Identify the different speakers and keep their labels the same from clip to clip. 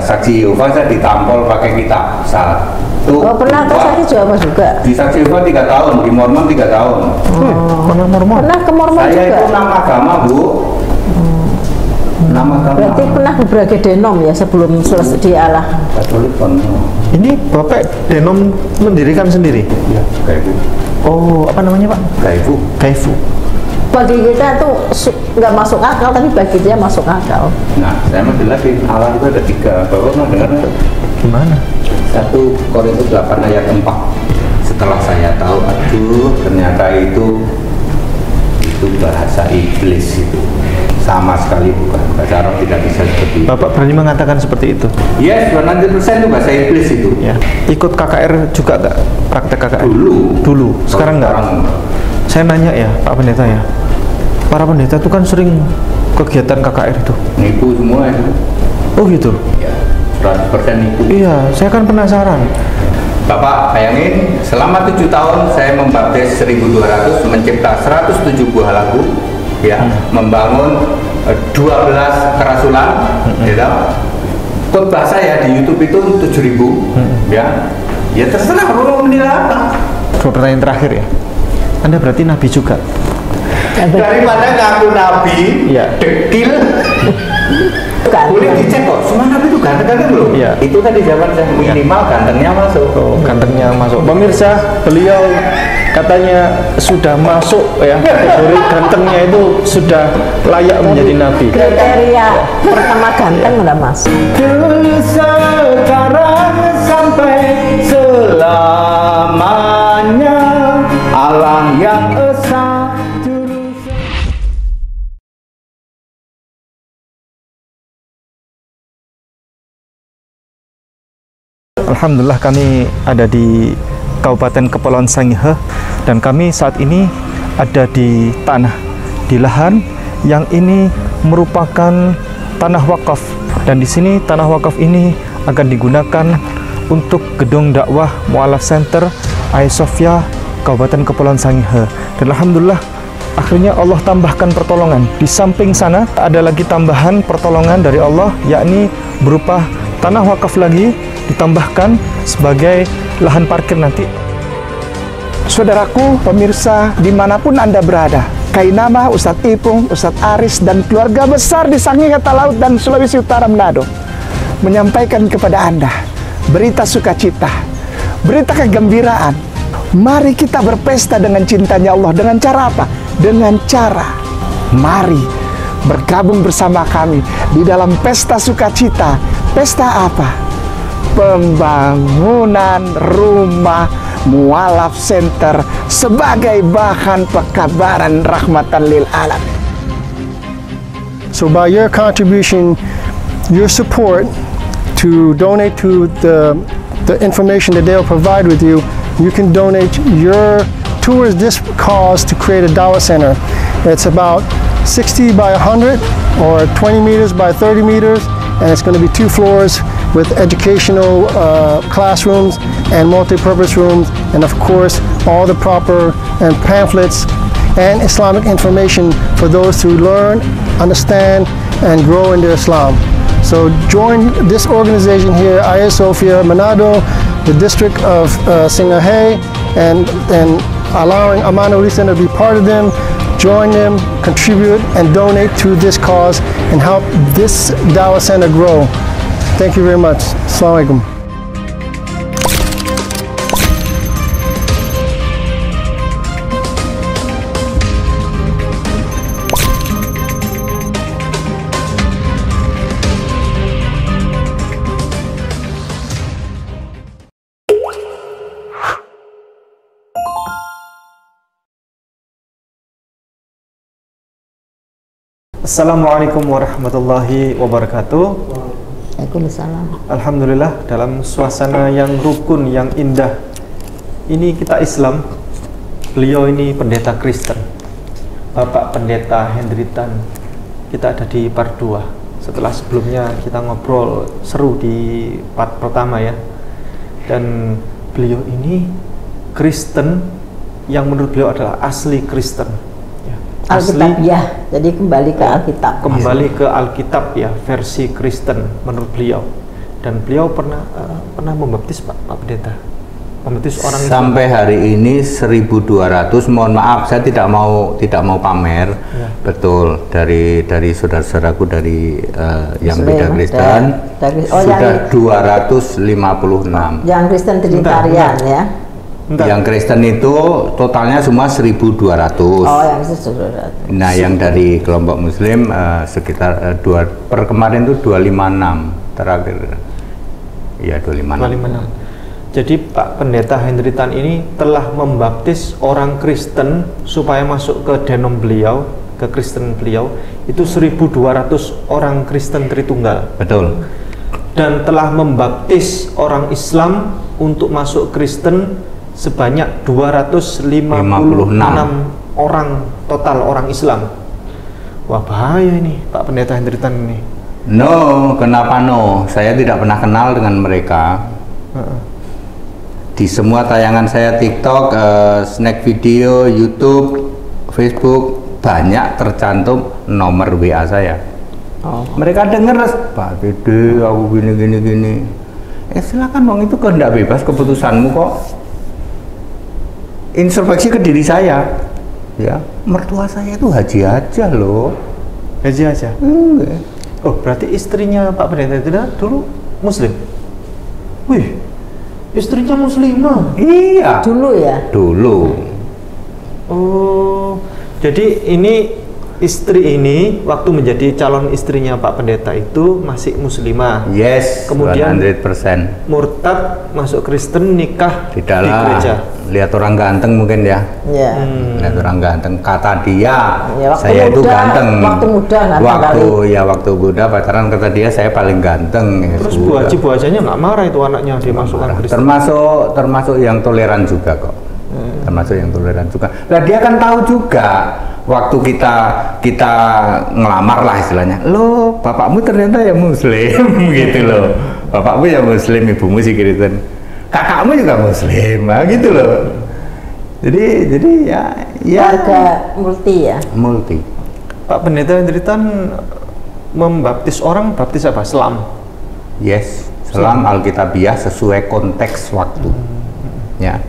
Speaker 1: saksi Yehova saya ditampol pakai kitab satu.
Speaker 2: Oh, pernah ke saksi Yehova juga?
Speaker 1: Di saksi Yehova 3 tahun, di Mormon 3 tahun.
Speaker 2: Mormon. Pernah ke Mormon
Speaker 1: saya
Speaker 2: juga?
Speaker 1: Saya itu 6 agama, Bu. 6 agama.
Speaker 2: Berarti pernah di berbagai denom ya sebelum selesai di Allah.
Speaker 1: Katolik pun.
Speaker 3: Ini Bapak denom mendirikan sendiri?
Speaker 1: Ya, Kaifu.
Speaker 3: Oh, apa namanya Pak?
Speaker 1: Kaifu.
Speaker 3: Kaifu.
Speaker 2: Bagi kita tuh nggak masuk akal, tapi bagi dia masuk akal.
Speaker 1: Nah, saya mau jelasin Allah itu ada 3. Bapak pernah dengar nggak?
Speaker 3: Gimana?
Speaker 1: 1 Korintus 8 ayat 4. Setelah saya tahu, aduh ternyata itu bahasa iblis itu. Sama sekali bukan. Bahasa Arab tidak bisa seperti itu.
Speaker 3: Bapak berani mengatakan seperti itu?
Speaker 1: Yes, 100% itu bahasa iblis itu.
Speaker 3: Ya. Ikut KKR juga nggak? Praktek KKR?
Speaker 1: Dulu.
Speaker 3: Sekarang nggak? Saya nanya ya, Pak Pendeta ya. Para pendeta itu kan sering kegiatan KKR itu.
Speaker 1: Nipu semua itu.
Speaker 3: Oh gitu?
Speaker 1: Ya, 100% nipu.
Speaker 3: Iya, saya kan penasaran.
Speaker 1: Bapak bayangin, selama 7 tahun saya membaptis 1.200, mencipta 107 buah lagu, ya, membangun 12 kerasulan, gitu. Khotbah saya di YouTube itu 7.000, ya. Ya terserah mau menilai apa.
Speaker 3: Pertanyaan terakhir ya. Anda berarti nabi juga?
Speaker 1: Daripada ngaku nabi,
Speaker 3: ya.
Speaker 1: dekil. Boleh dicek kok, semua nabi itu ganteng-ganteng loh.
Speaker 3: Ya.
Speaker 1: Itu tadi jawaban saya, minimal gantengnya masuk.
Speaker 3: Oh, gantengnya masuk. Pemirsa, beliau katanya sudah masuk ya, kategori gantengnya itu sudah layak menjadi nabi.
Speaker 2: Kriteria pertama ganteng udah masuk.
Speaker 1: Dulu sekarang sampai selamanya Allah yang esa.
Speaker 3: Alhamdulillah kami ada di Kabupaten Kepulauan Sangihe dan kami saat ini ada di lahan yang ini merupakan tanah wakaf, dan di sini tanah wakaf ini akan digunakan untuk gedung dakwah Mu'alaf Center Hagia Sophia Kabupaten Kepulauan Sangihe. Dan alhamdulillah akhirnya Allah tambahkan pertolongan. Di samping sana ada lagi tambahan pertolongan dari Allah, yakni berupa tanah wakaf lagi ditambahkan sebagai lahan parkir nanti.
Speaker 4: Saudaraku, pemirsa, dimanapun Anda berada, Kainama, Ustadz Ipung, Ustadz Aris, dan keluarga besar di Sangihe Talaut dan Sulawesi Utara Manado menyampaikan kepada Anda berita sukacita, berita kegembiraan. Mari kita berpesta dengan cintanya Allah. Dengan cara apa? Dengan cara mari bergabung bersama kami di dalam pesta sukacita. Pesta apa? Pembangunan rumah Mu'alaf Center sebagai bahan pekabaran rahmatan lil alamin.
Speaker 5: So by your contribution, your support to donate to the information that they'll provide with you, you can donate your towards this cause to create a Dawah Center. It's about 60 by 100 or 20 meters by 30 meters, and it's going to be 2 floors with educational classrooms and multi-purpose rooms, and of course all the proper and pamphlets and Islamic information for those who learn, understand, and grow into Islam. So join this organization here, Hagia Sophia Manado, the district of Sangihe, and allowing Aman Uli Center to be part of them. Join them, contribute, and donate to this cause and help this Dawah Center grow. Thank you very much. Assalamualaikum.
Speaker 3: Assalamualaikum warahmatullahi wabarakatuh.
Speaker 2: Waalaikumsalam.
Speaker 3: Alhamdulillah, dalam suasana yang rukun, yang indah. Ini kita Islam. Beliau ini pendeta Kristen, Bapak Pendeta Hendritan. Kita ada di part 2. Setelah sebelumnya kita ngobrol seru di part pertama ya. Dan beliau ini Kristen yang menurut beliau adalah asli Kristen.
Speaker 2: Alkitab ya, jadi kembali ke Alkitab.
Speaker 3: Kembali ke Alkitab ya, versi Kristen menurut beliau. dan beliau pernah membaptis Pak Pendeta, membaptis orang Islam.
Speaker 1: Sampai hari ini 1.200. Mohon maaf, saya tidak mau pamer.
Speaker 3: Ya.
Speaker 1: Betul, dari saudara-saudaraku dari yang
Speaker 2: Muslim,
Speaker 1: beda Kristen sudah 256.
Speaker 2: Yang Kristen Trinitarian ya.
Speaker 3: Bentar.
Speaker 1: Yang Kristen itu totalnya semua 1.200.
Speaker 2: Oh, yang Kristen 200.
Speaker 1: Nah, yang dari kelompok Muslim sekitar per kemarin itu 256 terakhir. Iya, 256.
Speaker 3: 256. Jadi Pak Pendeta Henry Tan ini telah membaptis orang Kristen supaya masuk ke denom beliau, ke Kristen beliau, itu 1.200 orang Kristen Tritunggal.
Speaker 1: Betul.
Speaker 3: Dan telah membaptis orang Islam untuk masuk Kristen sebanyak 256 orang total orang Islam. Wah, bahaya ini Pak Pendeta Henry Tan ini.
Speaker 1: No, kenapa no? Saya tidak pernah kenal dengan mereka. Di semua tayangan saya TikTok, snack video, YouTube, Facebook, banyak tercantum nomor WA saya.
Speaker 2: Oh.
Speaker 1: Mereka dengar, Pak Dede, aku gini. Silakan dong, itu kehendak bebas, keputusanmu kok. Introspeksi ke diri saya, ya, mertua saya itu haji aja loh.
Speaker 3: Haji aja.
Speaker 1: Enggak.
Speaker 3: Oh, berarti istrinya Pak Pendeta itu dulu Muslim. Wih, istrinya Muslimah.
Speaker 1: Iya.
Speaker 2: Dulu ya.
Speaker 1: Dulu.
Speaker 3: Oh, jadi ini istri ini waktu menjadi calon istrinya Pak Pendeta itu masih Muslimah.
Speaker 1: Yes.
Speaker 3: Kemudian
Speaker 1: 100%.
Speaker 3: Murtad, masuk Kristen, nikah di
Speaker 1: Tidaklah.
Speaker 3: gereja.
Speaker 1: Lihat orang ganteng mungkin ya.
Speaker 2: Ya.
Speaker 1: Lihat orang ganteng. Kata dia,
Speaker 2: Ya, waktu
Speaker 1: saya itu
Speaker 2: muda,
Speaker 1: ganteng.
Speaker 2: waktu muda ganteng
Speaker 1: Waktu muda pacaran, kata dia saya paling ganteng. Ya,
Speaker 3: Terus Bu
Speaker 1: sudah.
Speaker 3: Haji aja nggak marah itu anaknya dimasukkan Kristen.
Speaker 1: Termasuk yang toleran juga kok. Termasuk yang toleran juga. Nah, dia kan tahu juga waktu kita ngelamar lah istilahnya. Loh, bapakmu ternyata ya Muslim gitu loh. Bapakmu ya Muslim, ibumu sih Kristen. Kakakmu juga Muslim, nah, gitu loh. Jadi ya
Speaker 2: Warga multi ya.
Speaker 1: multi.
Speaker 3: Pak Pendeta Henry Tan membaptis orang, baptis apa? Selam.
Speaker 1: Yes, selam Alkitabiah sesuai konteks waktu. Ya.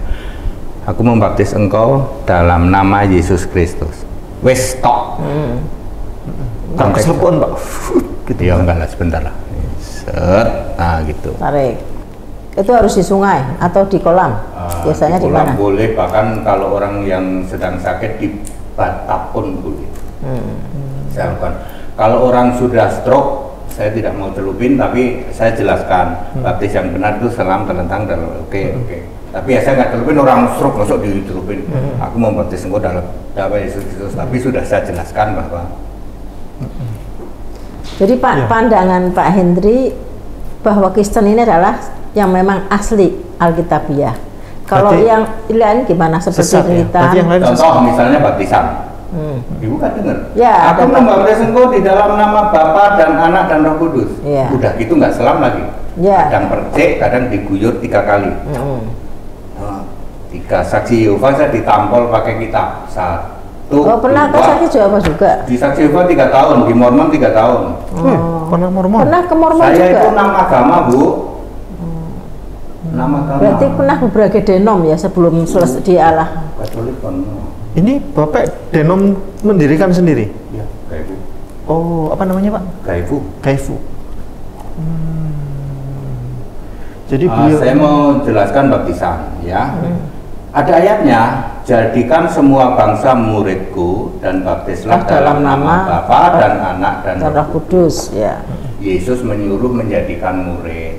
Speaker 1: Aku membaptis engkau dalam nama Yesus Kristus. Wes tok.
Speaker 3: Tak keselepon Pak.
Speaker 1: Gitu ya, enggak lah, sebentar lah. Set, nah gitu.
Speaker 2: Tarik. Itu harus di sungai atau di kolam? Biasanya di
Speaker 1: kolam
Speaker 2: mana?
Speaker 1: boleh, bahkan kalau orang yang sedang sakit di batap pun boleh. Saya lakukan. Kalau orang sudah stroke, saya tidak mau celupin, tapi saya jelaskan baptis yang benar itu selam terlentang dalam oke. Tapi ya saya nggak celupin orang stroke, masuk dicelupin. Aku mau baptis engkau dalam nama Yesus Kristus, tapi sudah saya jelaskan bahwa.
Speaker 2: Jadi Pak, pandangan Pak Henry bahwa Kristen ini adalah yang memang asli Alkitabiah. Kalau
Speaker 3: Berarti
Speaker 2: yang lain gimana seperti
Speaker 3: sesat ya?
Speaker 2: cerita?
Speaker 3: Berarti yang lain
Speaker 1: Contoh misalnya baptisan. Ibu kan dengar.
Speaker 2: Ya,
Speaker 1: Aku
Speaker 2: ada
Speaker 1: membaptis engkau di dalam nama Bapa dan Anak dan Roh Kudus.
Speaker 2: Ya.
Speaker 1: Udah gitu nggak selam lagi.
Speaker 2: Ya.
Speaker 1: Kadang percik, kadang diguyur 3 kali. Nah, 3 saksi Yehova saya ditampol pakai kitab. 1,
Speaker 2: Oh, pernah ke
Speaker 1: 2.
Speaker 2: Saksi Yehova juga?
Speaker 1: Di saksi Yehova 3 tahun, di Mormon 3 tahun.
Speaker 3: pernah Mormon.
Speaker 2: Pernah ke Mormon
Speaker 1: Saya
Speaker 2: juga?
Speaker 1: itu nama agama, Bu. Nama agama.
Speaker 2: Berarti pernah berbagai denom ya sebelum selesai di Allah.
Speaker 1: Katolik kan.
Speaker 3: Ini Bapak denom mendirikan sendiri.
Speaker 1: Ya, kayak Bu.
Speaker 3: Oh, apa namanya Pak?
Speaker 1: Kayak Bu.
Speaker 3: Kaifu. Jadi beliau
Speaker 1: Saya mau jelaskan baptisan ya. Ada ayatnya, jadikan semua bangsa muridku dan baptislah dalam nama Bapa dan Anak dan
Speaker 2: Dan Roh Kudus ya.
Speaker 1: Yesus menyuruh menjadikan murid.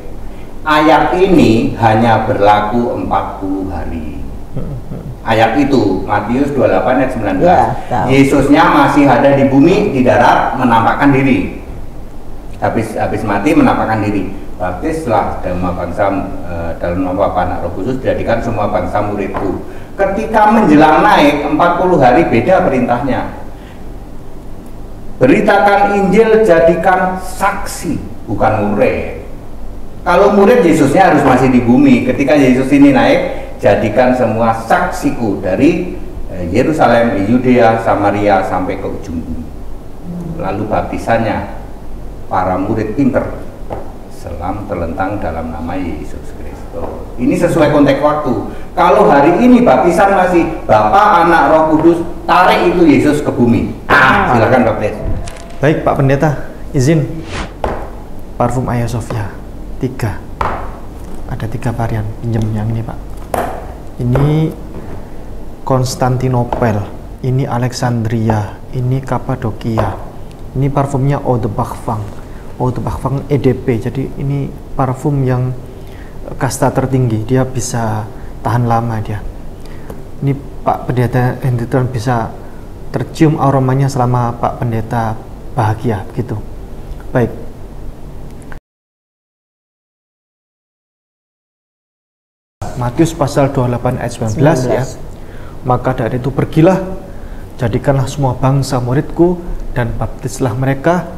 Speaker 1: Ayat ini hanya berlaku 40 hari. Ayat itu Matius 28 ayat 19.
Speaker 2: Ya, tahu.
Speaker 1: Yesusnya masih ada di bumi, di darat menampakkan diri. Habis mati menampakkan diri. Baptislah dalam nama bangsa dalam nama Bapa Anak Roh Kudus, jadikan semua bangsa muridku. Ketika menjelang naik 40 hari beda perintahnya. Beritakan Injil, jadikan saksi, bukan murid. Kalau murid Yesusnya harus masih di bumi. Ketika Yesus ini naik, jadikan semua saksiku dari Yerusalem, Yudea, Samaria sampai ke ujung bumi. Lalu baptisannya para murid pinter selam terlentang dalam nama Yesus Kristus. Ini sesuai konteks waktu. Kalau hari ini baptisan masih Bapa, Anak, Roh Kudus, tarik itu Yesus ke bumi. Silakan baptis.
Speaker 3: Baik Pak Pendeta, izin parfum Hagia Sophia 3. Ada 3 varian, pinjam yang ini Pak. Ini Konstantinopel, ini Alexandria, ini Kapadokia. Ini parfumnya Eau de Parfum, Eau de Parfum EDP. Jadi ini parfum yang kasta tertinggi, dia bisa tahan lama dia. Ini Pak Pendeta Hendritron bisa tercium aromanya selama Pak Pendeta bahagia, gitu. Baik. Matius pasal 28 ayat 19 ya. Maka dari itu pergilah, jadikanlah semua bangsa muridku dan baptislah mereka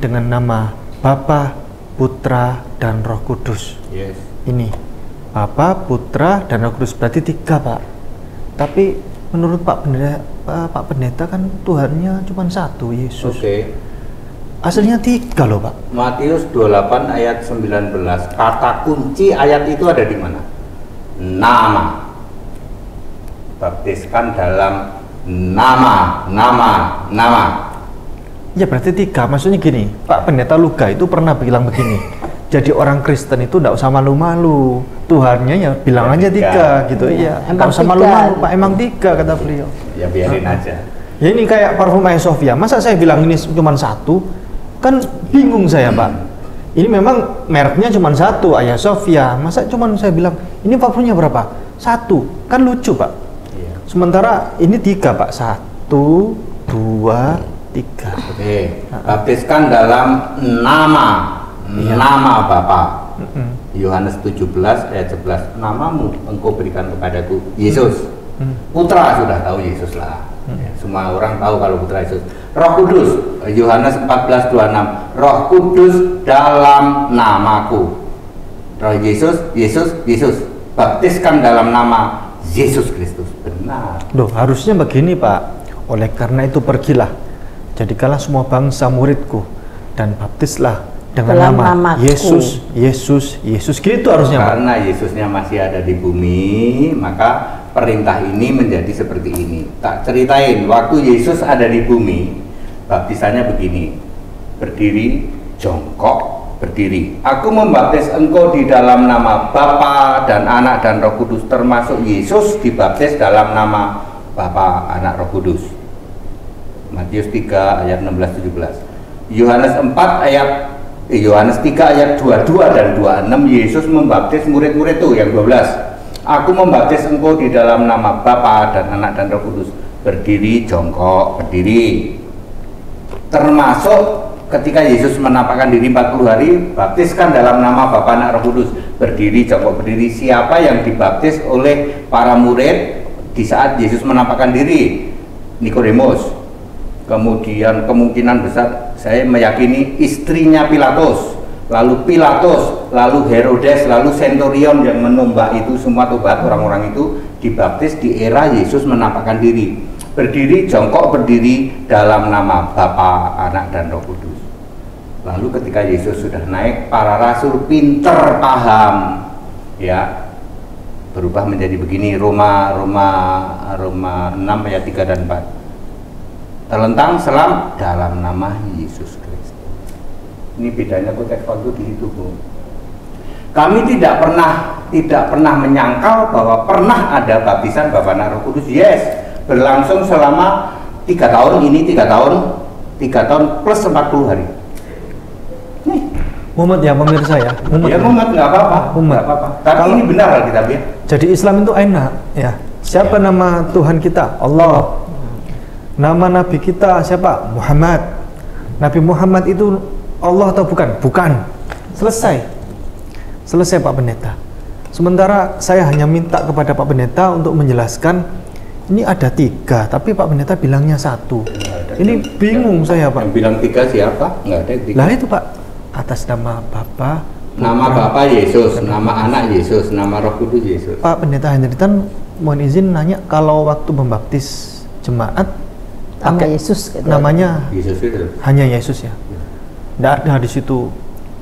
Speaker 3: dengan nama Bapa, Putra, dan Roh Kudus.
Speaker 1: Yes.
Speaker 3: Ini Bapa, Putra, dan Roh Kudus, berarti 3 Pak. Tapi menurut Pak Pendeta kan Tuhannya cuma 1, Yesus.
Speaker 1: Oke.
Speaker 3: Aslinya 3 loh Pak.
Speaker 1: Matius 28 ayat 19. Kata kunci ayat itu ada di mana? Nama. Baptiskan dalam nama.
Speaker 3: Ya berarti 3, maksudnya gini, Pak Pendeta Luga itu pernah bilang begini, jadi orang Kristen itu tidak usah malu-malu, Tuhannya ya bilang aja 3 gitu, iya, tidak usah malu-malu Pak, emang 3 kata beliau.
Speaker 1: Ya biarin aja.
Speaker 3: Ya ini kayak parfum Hagia Sophia, masa saya bilang ini cuma 1, kan bingung saya Pak. Ini memang mereknya cuma 1, Hagia Sophia, masa cuma saya bilang, ini parfumnya berapa? 1, kan lucu Pak. Sementara ini 3 Pak, 1, 2, 3.
Speaker 1: Oke, baptiskan dalam nama Bapa. Yohanes 17 ayat 11. Namamu engkau berikan kepadaku, Yesus. Putra sudah tahu Yesus lah. Semua orang tahu kalau Putra Yesus. Roh Kudus, Yohanes 14:26. Roh Kudus dalam namaku. Roh Yesus. Baptiskan dalam nama Yesus Kristus. Benar.
Speaker 3: Loh, harusnya begini Pak. Oleh karena itu pergilah, jadikanlah semua bangsa muridku dan baptislah dengan
Speaker 2: dalam
Speaker 3: nama
Speaker 2: namaku.
Speaker 3: Yesus. Gitu harusnya Pak.
Speaker 1: Karena Yesusnya masih ada di bumi, maka perintah ini menjadi seperti ini. Tak ceritain, waktu Yesus ada di bumi, baptisannya begini. Berdiri, jongkok, berdiri. Aku membaptis engkau di dalam nama Bapa dan Anak dan Roh Kudus, termasuk Yesus dibaptis dalam nama Bapa, Anak, Roh Kudus. Matius 3 ayat 16-17. Yohanes 3 ayat 22 dan 26, Yesus membaptis murid-murid itu yang 12. Aku membaptis engkau di dalam nama Bapa dan Anak dan Roh Kudus. Berdiri, jongkok, berdiri. Termasuk ketika Yesus menampakkan diri 40 hari, baptiskan dalam nama Bapa, Anak, Roh Kudus. Berdiri, jongkok, berdiri. Siapa yang dibaptis oleh para murid di saat Yesus menampakkan diri? Nikodemus. Kemudian kemungkinan besar saya meyakini istrinya Pilatus, lalu Herodes, lalu Centurion yang menumbak itu semua tobat, orang-orang itu dibaptis di era Yesus menampakkan diri. Berdiri, jongkok, berdiri dalam nama Bapa, Anak, dan Roh Kudus. Lalu ketika Yesus sudah naik, para rasul pinter paham, ya, berubah menjadi begini. Roma 6 ayat 3 dan 4. Terlentang selam dalam nama Yesus Kristus. Ini bedanya konteks waktu di situ, Bu. Kami tidak pernah menyangkal bahwa pernah ada baptisan Bapa, Anak, Roh Kudus. Yes, berlangsung selama 3 tahun. Ini 3 tahun plus 40 hari. Nih,
Speaker 3: Muhammad ya pemirsa ya.
Speaker 1: Muhammad nggak apa-apa. Tapi kalau ini benar Alkitab ya.
Speaker 3: Jadi Islam itu enak ya. Siapa nama Tuhan kita? Allah. Nama Nabi kita siapa? Muhammad. Nabi Muhammad itu Allah atau bukan? Bukan. Selesai Pak Pendeta. Sementara saya hanya minta kepada Pak Pendeta untuk menjelaskan, ini ada 3, tapi Pak Pendeta bilangnya 1. Ini bingung saya Pak.
Speaker 1: Yang bilang 3 siapa? Nggak ada 3.
Speaker 3: Lah itu Pak, atas nama Bapa,
Speaker 1: nama Bapa Yesus, nama Anak Yesus, nama Roh Kudus Yesus.
Speaker 3: Pak Pendeta Hendritan, mohon izin nanya, kalau waktu membaptis jemaat
Speaker 2: nama Yesus gitu.
Speaker 3: Namanya
Speaker 1: Yesus itu
Speaker 3: hanya Yesus ya. Tidak ada di situ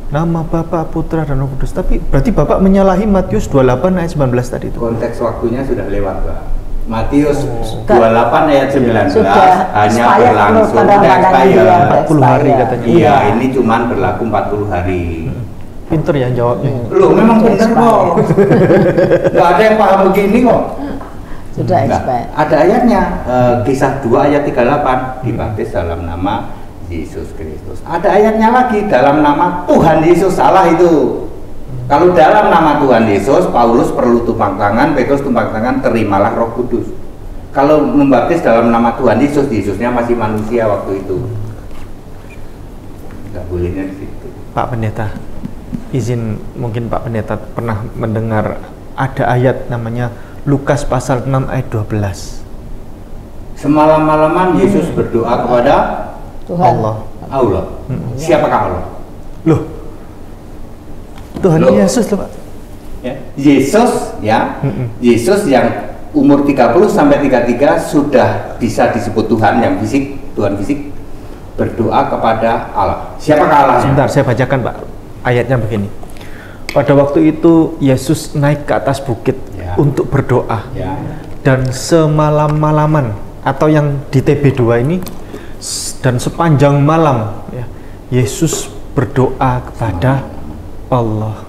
Speaker 3: Nama Bapa, Putra, dan Roh Kudus. Tapi berarti Bapak menyalahi Matius 28 ayat 19 tadi itu.
Speaker 1: Konteks waktunya sudah lewat, Pak. Matius 28 ayat 19
Speaker 2: Sudah
Speaker 1: hanya
Speaker 2: expired
Speaker 1: berlangsung
Speaker 2: menurut pandangan dia.
Speaker 3: 40 hari katanya.
Speaker 1: Iya, ini cuman berlaku 40 hari.
Speaker 3: Pinter ya jawabnya.
Speaker 1: Loh, memang benar kok. Nggak ada yang paham begini kok.
Speaker 2: Sudah
Speaker 1: Nggak.
Speaker 2: expired.
Speaker 1: Ada ayatnya, kisah 2 ayat 38, dibaptis dalam nama Yesus Kristus. Ada ayatnya lagi, dalam nama Tuhan Yesus, salah itu. Kalau dalam nama Tuhan Yesus, Paulus perlu tumpang tangan, Petrus tumpang tangan, terimalah Roh Kudus. Kalau membaptis dalam nama Tuhan Yesus, Yesusnya masih manusia waktu itu. Nggak bolehnya di situ.
Speaker 3: Pak Pendeta, izin mungkin Pak Pendeta pernah mendengar ada ayat namanya Lukas pasal 6 ayat 12.
Speaker 1: Semalam-malaman Yesus berdoa kepada
Speaker 2: Tuhan.
Speaker 1: Allah. Siapakah Allah?
Speaker 3: Loh, Tuhan
Speaker 1: Loh.
Speaker 3: Yesus loh Pak.
Speaker 1: Ya. Yesus ya, Yesus yang umur 30 sampai 33 sudah bisa disebut Tuhan yang fisik, Tuhan fisik, berdoa kepada Allah. Siapakah Allah?
Speaker 3: Sebentar, saya bacakan Pak. Ayatnya begini. Pada waktu itu Yesus naik ke atas bukit
Speaker 1: Ya.
Speaker 3: untuk berdoa.
Speaker 1: Ya.
Speaker 3: Dan semalam-malaman atau yang di TB2 ini dan sepanjang malam ya, Yesus berdoa kepada Allah.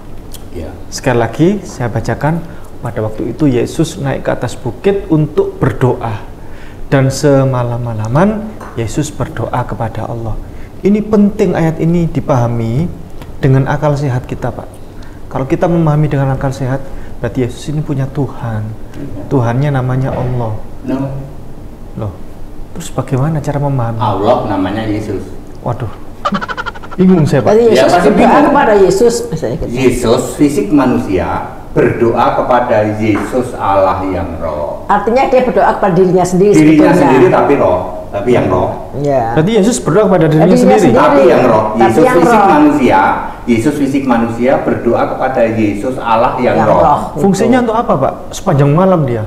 Speaker 1: Ya.
Speaker 3: Sekali lagi saya bacakan, pada waktu itu Yesus naik ke atas bukit untuk berdoa dan semalam-malaman Yesus berdoa kepada Allah. Ini penting ayat ini dipahami dengan akal sehat kita, Pak. Kalau kita memahami dengan akal sehat, berarti Yesus ini punya Tuhan. Tuhannya namanya Allah.
Speaker 1: No.
Speaker 3: Loh, terus bagaimana cara memahami?
Speaker 1: Allah namanya Yesus.
Speaker 3: Waduh, bingung saya Pak.
Speaker 2: Jadi
Speaker 1: Ya,
Speaker 2: Yesus
Speaker 1: pasti
Speaker 2: berdoa
Speaker 1: bingung.
Speaker 2: kepada Yesus misalnya gitu.
Speaker 1: Yesus fisik manusia berdoa kepada Yesus Allah yang roh.
Speaker 2: Artinya dia berdoa kepada dirinya sendiri
Speaker 1: Dirinya
Speaker 2: sebetulnya.
Speaker 1: sendiri tapi roh, tapi yang roh.
Speaker 2: Ya.
Speaker 3: Berarti Yesus berdoa kepada dirinya
Speaker 2: Dirinya
Speaker 3: sendiri.
Speaker 2: sendiri.
Speaker 1: Tapi yang roh.
Speaker 2: Tapi
Speaker 1: Yesus
Speaker 2: yang
Speaker 1: fisik
Speaker 2: roh.
Speaker 1: manusia. Yesus fisik manusia berdoa kepada Yesus Allah yang
Speaker 2: Yang
Speaker 1: roh.
Speaker 2: roh.
Speaker 3: Fungsinya untuk apa Pak? Sepanjang malam dia.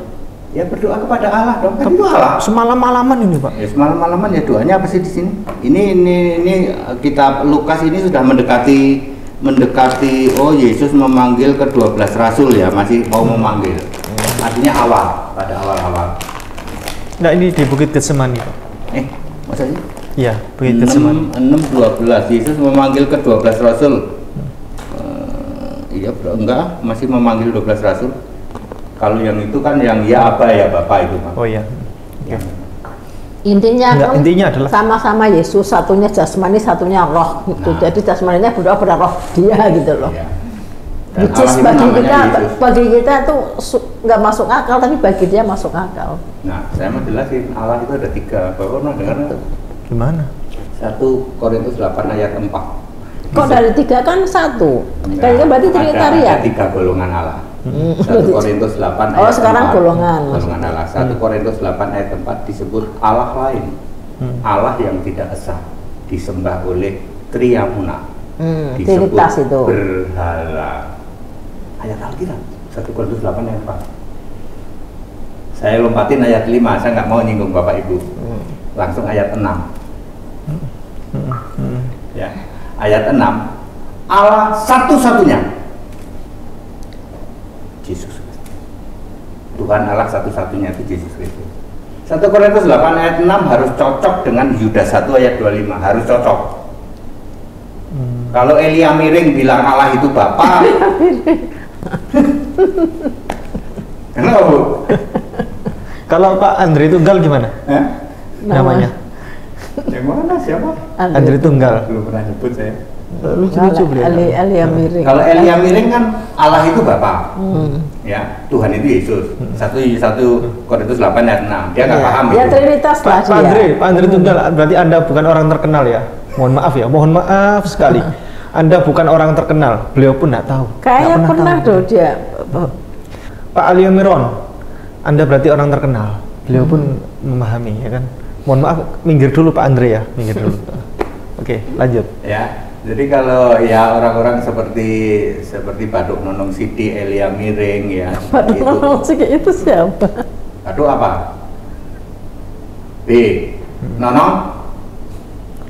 Speaker 1: Ya berdoa kepada Allah dong. Kan itu Allah.
Speaker 3: Semalam-malaman ini Pak.
Speaker 1: Ya malam-malaman ya doanya apa sih di sini? Ini kitab Lukas ini sudah mendekati oh Yesus memanggil ke-12 rasul ya, masih mau memanggil. Artinya awal, pada awal-awal.
Speaker 3: Nah ini di Bukit Getsemani Pak.
Speaker 1: Masa sih?
Speaker 3: Iya, Bukit Getsemani.
Speaker 1: 6:12 Yesus memanggil ke-12 rasul. Iya, enggak, masih memanggil 12 rasul. Kalau yang itu kan yang ya apa ya Bapak itu Pak.
Speaker 3: Oh iya.
Speaker 1: Ya.
Speaker 2: Intinya
Speaker 3: Enggak,
Speaker 2: kan
Speaker 3: intinya adalah
Speaker 2: sama-sama Yesus, satunya jasmani, satunya roh gitu.
Speaker 1: Nah.
Speaker 2: Jadi jasmaninya berdoa pada roh dia gitu loh.
Speaker 1: Ya. Dan
Speaker 2: Which is
Speaker 1: Allah itu
Speaker 2: bagi
Speaker 1: namanya
Speaker 2: kita,
Speaker 1: Yesus.
Speaker 2: bagi kita tuh nggak masuk akal, tapi bagi dia masuk akal.
Speaker 1: Nah, saya mau jelasin Allah itu ada 3. Bapak pernah dengar nggak?
Speaker 3: gimana?
Speaker 1: 1 Korintus 8 ayat 4.
Speaker 2: Kok dari 3 kan 1? Kayaknya berarti Trinitarian.
Speaker 1: Ada 3 golongan Allah. 1 Korintus 8 ayat
Speaker 2: Oh, sekarang
Speaker 1: 4.
Speaker 2: golongan.
Speaker 1: Golongan Allah. 1 Korintus 8 ayat 4 disebut Allah lain. Allah yang tidak esa disembah oleh Triamuna. Disebut
Speaker 2: Trinitas itu.
Speaker 1: berhala. Ayat Alkitab 1 Korintus 8 ayat 4. Saya lompatin ayat 5, saya nggak mau nyinggung Bapak Ibu. Langsung ayat 6. Ya. Ayat 6, Allah satu-satunya. Yesus Kristus. Tuhan Allah satu-satunya itu Yesus Kristus. 1 Korintus 8 ayat 6 harus cocok dengan Yudas 1 ayat 25, harus cocok. Kalau Elia miring bilang Allah itu Bapa. Halo.
Speaker 3: Kalau Pak Andri Tunggal gimana?
Speaker 1: Hah?
Speaker 3: Namanya?
Speaker 1: Yang mana siapa?
Speaker 3: Andri Tunggal.
Speaker 1: Belum pernah nyebut saya.
Speaker 3: Lucu-lucu beliau.
Speaker 2: Elia miring.
Speaker 1: Kalau Elia miring kan Allah itu Bapa. Ya, Tuhan itu Yesus. 1 Korintus 8 ayat 6. Dia nggak paham
Speaker 2: Ya
Speaker 1: itu.
Speaker 2: Trinitas lah
Speaker 3: Pak
Speaker 2: dia.
Speaker 3: Andri Tunggal, berarti Anda bukan orang terkenal ya? Mohon maaf ya, mohon maaf sekali. Anda bukan orang terkenal, beliau pun nggak tahu.
Speaker 2: Kayaknya
Speaker 3: Nggak
Speaker 2: pernah
Speaker 3: tahu.
Speaker 2: tuh dia.
Speaker 3: Pak Alio Miron, Anda berarti orang terkenal, beliau pun memahami ya kan? Mohon maaf, minggir dulu Pak Andre ya, minggir dulu. Oke, lanjut.
Speaker 1: Ya, jadi kalau ya orang-orang seperti Baduk Nonong Sidi, Elia miring ya. seperti itu.
Speaker 2: Padahal sih itu siapa?
Speaker 1: Baduk apa? B. Nonong?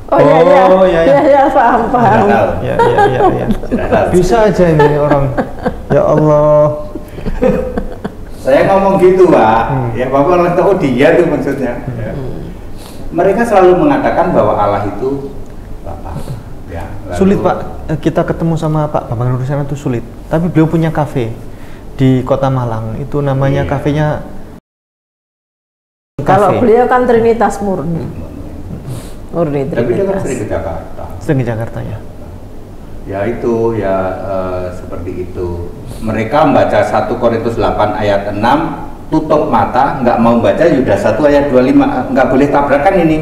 Speaker 2: Oh iya iya.
Speaker 3: Oh, iya, iya.
Speaker 2: Iya, paham.
Speaker 1: Sudah tahu.
Speaker 3: Ya.
Speaker 1: Sudah tahu.
Speaker 3: Bisa aja ini orang. Ya Allah.
Speaker 1: Saya ngomong gitu Pak, ya Bapak orang tahu dia tuh maksudnya. Ya. Mereka selalu mengatakan bahwa Allah itu Bapak. Ya, lalu-
Speaker 3: Sulit Pak, kita ketemu sama Pak Bambang Nurusana itu sulit. Tapi beliau punya kafe di Kota Malang. Itu namanya
Speaker 1: Iya.
Speaker 3: kafenya.
Speaker 2: Kalau
Speaker 3: Kafe.
Speaker 2: beliau kan Trinitas murni. Murni
Speaker 1: Tapi dia kan
Speaker 2: Trinitas.
Speaker 1: sering ke Jakarta.
Speaker 3: Sering ke Jakarta ya.
Speaker 1: Ya itu ya seperti itu. Mereka membaca 1 Korintus 8 ayat 6, tutup mata, nggak mau baca Yudas 1 ayat 25, nggak boleh tabrakan ini.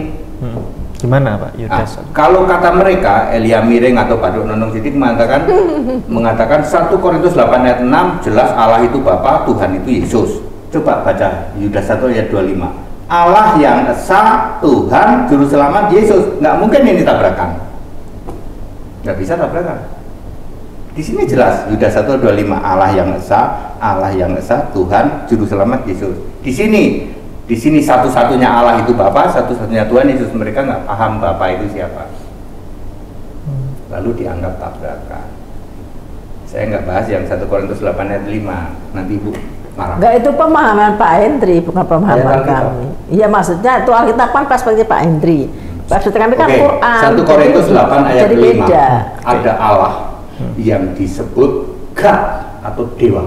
Speaker 3: Gimana Pak
Speaker 1: Nah,
Speaker 3: Yudas?
Speaker 1: kalau kata mereka, Elia Miring atau Pak Duk Nonong Sidik mengatakan 1 Korintus 8 ayat 6 jelas Allah itu Bapa, Tuhan itu Yesus. Coba baca Yudas 1 ayat 25. Allah yang esa, Tuhan, Juru Selamat, Yesus. Nggak mungkin ini tabrakan. Nggak bisa tabrakan. Di sini jelas Yudas 1:25 Allah yang esa, Tuhan, Juru Selamat, Yesus. Di sini satu-satunya Allah itu Bapa, satu-satunya Tuhan Yesus. Mereka nggak paham Bapa itu siapa. Lalu dianggap tabrakan. Saya nggak bahas yang 1 Korintus 8 ayat 5. Nanti Ibu marah.
Speaker 2: Enggak, itu pemahaman Pak Hendri, bukan pemahaman
Speaker 1: Ya, Alkitab.
Speaker 2: kami. Iya, maksudnya itu Alkitab kan perspektif Pak Hendri. Maksud kami kan
Speaker 1: Oke,
Speaker 2: Quran.
Speaker 1: 1 Korintus 8 ayat
Speaker 2: jadi
Speaker 1: 5.
Speaker 2: beda.
Speaker 1: Ada Allah yang disebut God atau dewa.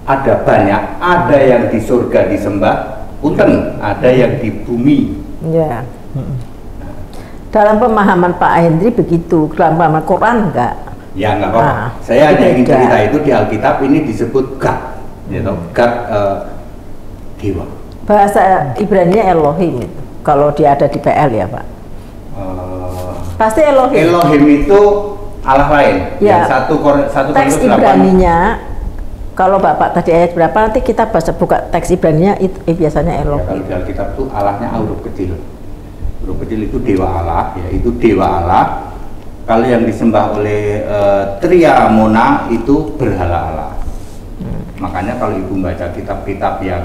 Speaker 1: Ada banyak, ada yang di surga disembah, punten, ada yang di bumi.
Speaker 2: Ya. Dalam pemahaman Pak Hendri begitu, dalam pemahaman Quran enggak.
Speaker 1: Ya nggak apa-apa.
Speaker 2: Ah,
Speaker 1: Saya hanya ingin
Speaker 2: beda.
Speaker 1: cerita itu di Alkitab ini disebut God, gitu. God dewa.
Speaker 2: Bahasa Ibrani-nya Elohim itu. Kalau dia ada di PL ya Pak. Pasti Elohim.
Speaker 1: Elohim itu Allah lain.
Speaker 2: Ya.
Speaker 1: Yang satu
Speaker 2: Teks
Speaker 1: Korintus 8.
Speaker 2: Ibraninya, kalau Bapak tadi ayat berapa nanti kita buka teks Ibraninya itu biasanya
Speaker 1: Ya, kalau
Speaker 2: Elohim.
Speaker 1: di Alkitab itu Allahnya huruf kecil. Huruf kecil itu dewa Allah, ya itu dewa Allah. Kalau yang disembah oleh Triamona itu berhala Allah. Makanya kalau ibu baca kitab-kitab yang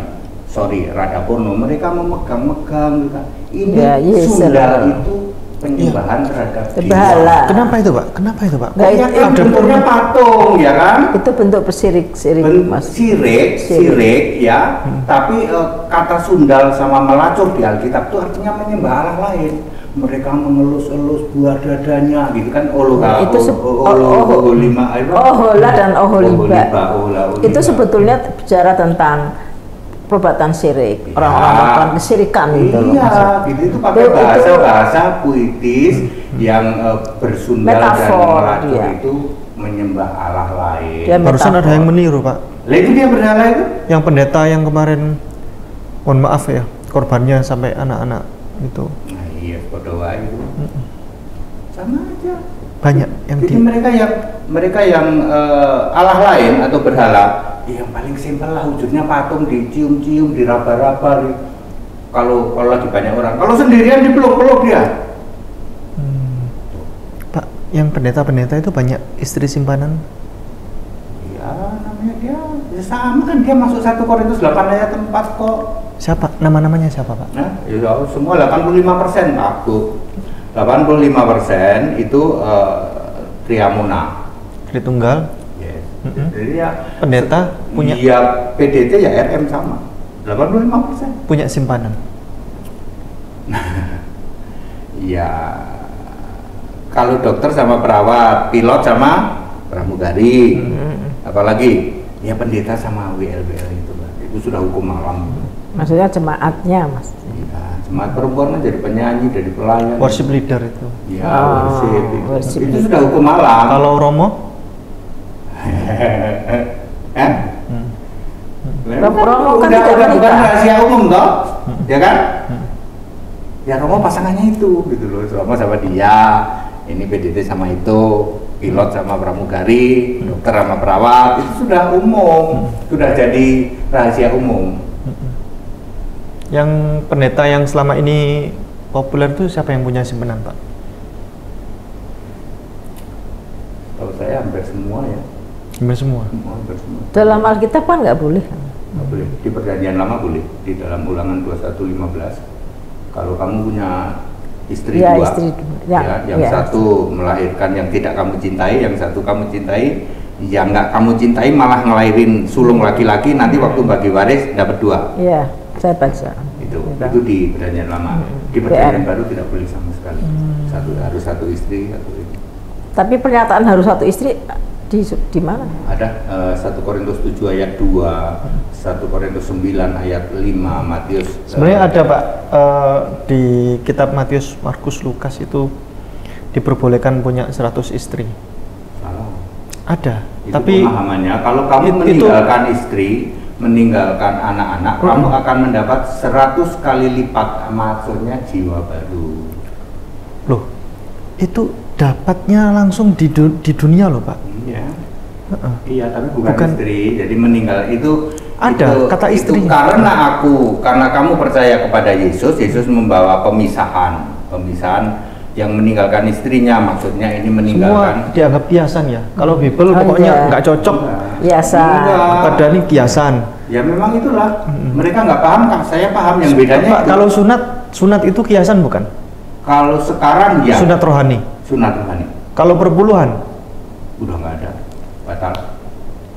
Speaker 1: rada porno, mereka memegang-megang gitu. Ini
Speaker 2: Ya, yes,
Speaker 1: sundal
Speaker 2: sir.
Speaker 1: itu penyembahan terhadap
Speaker 2: Berhala.
Speaker 3: Kenapa itu Pak? Kenapa itu Pak?
Speaker 2: Nggak,
Speaker 1: Pokoknya kan
Speaker 2: itu
Speaker 1: bentuknya patung, ya kan?
Speaker 2: Itu bentuk sirik Mas.
Speaker 1: Sirik ya, tapi kata sundal sama melacur di Alkitab itu artinya menyembah Allah lain. Mereka mengelus-elus buah dadanya gitu kan,
Speaker 2: Ohola dan Oholiba. Itu sebetulnya bicara tentang perbuatan syirik. Orang-orang melakukan kesirikan gitu loh.
Speaker 1: Iya,
Speaker 2: maksud.
Speaker 1: gitu itu pakai
Speaker 2: Itu-
Speaker 1: bahasa-bahasa puitis yang bersundal dan
Speaker 2: Metafor,
Speaker 1: melacur
Speaker 2: iya.
Speaker 1: itu menyembah Allah lain.
Speaker 2: Dia
Speaker 3: Barusan ada
Speaker 2: metafor.
Speaker 3: yang meniru Pak.
Speaker 1: Lah itu dia berhala itu?
Speaker 3: Yang pendeta yang kemarin, mohon maaf ya, korbannya sampai anak-anak itu
Speaker 1: Nah iya, bodoh aja itu. Sama aja.
Speaker 3: banyak yang
Speaker 1: Jadi mereka yang Allah lain atau berhala, yang paling simpel lah wujudnya patung, dicium-cium, diraba-raba. Kalau lagi banyak orang, kalau sendirian dipeluk-peluk dia.
Speaker 3: Pak, yang pendeta-pendeta itu banyak istri simpanan.
Speaker 1: Ya namanya dia, ya sama kan dia masuk 1 Korintus 8 ayat 4 kok.
Speaker 3: Siapa? Nama-namanya siapa Pak?
Speaker 1: Nah, ya semua 85% Pak Bu. 85% itu Triamona.
Speaker 3: Tritunggal.
Speaker 1: Yes.
Speaker 3: Mm-mm.
Speaker 1: Jadi ya
Speaker 3: Pendeta punya-
Speaker 1: ya PDT ya RM sama 85%.
Speaker 3: Punya simpanan.
Speaker 1: Ya kalau dokter sama perawat, pilot sama pramugari, apalagi ya pendeta sama WLBL itu Pak. Itu sudah hukum alam.
Speaker 2: Maksudnya jemaatnya Mas.
Speaker 1: Ya, jemaat perempuan kan jadi penyanyi, jadi pelayan.
Speaker 3: Worship leader itu.
Speaker 1: Ya,
Speaker 2: Oh,
Speaker 1: worship.
Speaker 2: worship
Speaker 1: Itu
Speaker 2: leader.
Speaker 1: sudah hukum alam.
Speaker 3: Kalau Romo,
Speaker 2: Romo kan
Speaker 1: udah
Speaker 2: tidak
Speaker 1: bukan
Speaker 2: menikah.
Speaker 1: rahasia umum toh, ya kan? Ya Romo pasangannya itu, gitu loh. Romo sama dia, ini PDT sama itu, pilot sama pramugari, dokter sama perawat, itu sudah umum, sudah jadi rahasia umum.
Speaker 3: yang pendeta yang selama ini populer itu siapa yang punya simpanan Pak?
Speaker 1: Kalau saya hampir semua ya,
Speaker 3: Hampir semua.
Speaker 1: hampir semua.
Speaker 2: Dalam Alkitab kan nggak boleh.
Speaker 1: Nggak boleh. Di perjanjian lama boleh, di dalam Ulangan 21:15. Kalau kamu punya istri
Speaker 2: Ya,
Speaker 1: dua.
Speaker 2: istri,
Speaker 1: Yang satu melahirkan yang tidak kamu cintai, yang satu kamu cintai, yang nggak kamu cintai malah ngelahirin sulung laki-laki, nanti waktu bagi waris dapat 2.
Speaker 2: Iya, saya baca.
Speaker 1: Itu di perjanjian lama. Di perjanjian baru tidak boleh sama sekali. Harus satu istri, satu ini.
Speaker 2: Tapi pernyataan harus satu istri di mana?
Speaker 1: Ada 1 Korintus 7 ayat 2, 1 Korintus 9 ayat 5, Matius.
Speaker 3: Sebenarnya ada Pak, di kitab Matius, Markus, Lukas itu diperbolehkan punya 100 istri.
Speaker 1: Salah.
Speaker 3: Ada.
Speaker 1: Itu
Speaker 3: Tapi
Speaker 1: pemahamannya kalau kamu meninggalkan istri, meninggalkan anak-anak, kamu akan mendapat 100 kali lipat, maksudnya jiwa baru.
Speaker 3: loh, itu dapatnya langsung di dunia loh Pak.
Speaker 1: Iya. Iya, tapi bukan istri. Jadi meninggal itu
Speaker 3: ada kata istri.
Speaker 1: Itu karena kamu percaya kepada Yesus. Yesus membawa pemisahan yang meninggalkan istrinya, maksudnya ini meninggalkan.
Speaker 3: Semua dianggap kiasan ya. Kalau Bible pokoknya nggak cocok.
Speaker 2: Kiasan.
Speaker 3: Pada ini kiasan.
Speaker 1: Ya memang itulah. Mereka nggak paham, Kak. Saya paham yang bedanya.
Speaker 3: Pak, kalau sunat itu kiasan bukan?
Speaker 1: Kalau sekarang ya.
Speaker 3: Sunat rohani.
Speaker 1: Sunat rohani.
Speaker 3: Kalau perpuluhan
Speaker 1: udah nggak ada, batal.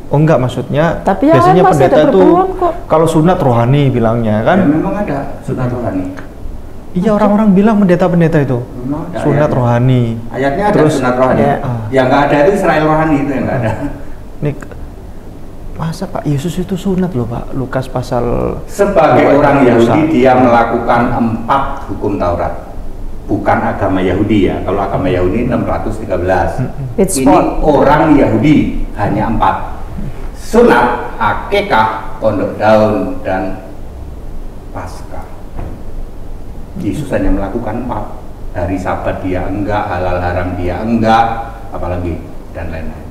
Speaker 3: Oh enggak, maksudnya
Speaker 2: tapi
Speaker 3: biasanya
Speaker 2: ya,
Speaker 3: pendeta itu kalau sunat rohani bilangnya kan.
Speaker 1: Ya, memang ada sunat rohani.
Speaker 3: Iya, orang-orang bilang pendeta-pendeta itu
Speaker 1: ada
Speaker 3: sunat
Speaker 1: ayatnya.
Speaker 3: Rohani.
Speaker 1: Ayatnya ada
Speaker 3: Terus,
Speaker 1: sunat rohani.
Speaker 2: Ya.
Speaker 1: Yang nggak ada itu Israel rohani, itu yang nggak ada.
Speaker 3: Nih, masa Pak Yesus itu sunat loh Pak? Lukas pasal.
Speaker 1: Sebagai orang Yahudi dia melakukan 4 hukum Taurat. Bukan agama Yahudi ya. Kalau agama Yahudi 613. Ini orang Yahudi hanya 4. Sunat, akikah, pondok daun, dan Paskah. Yesus hanya melakukan 4. Hari Sabat dia enggak, halal haram dia enggak, apalagi dan lain-lain.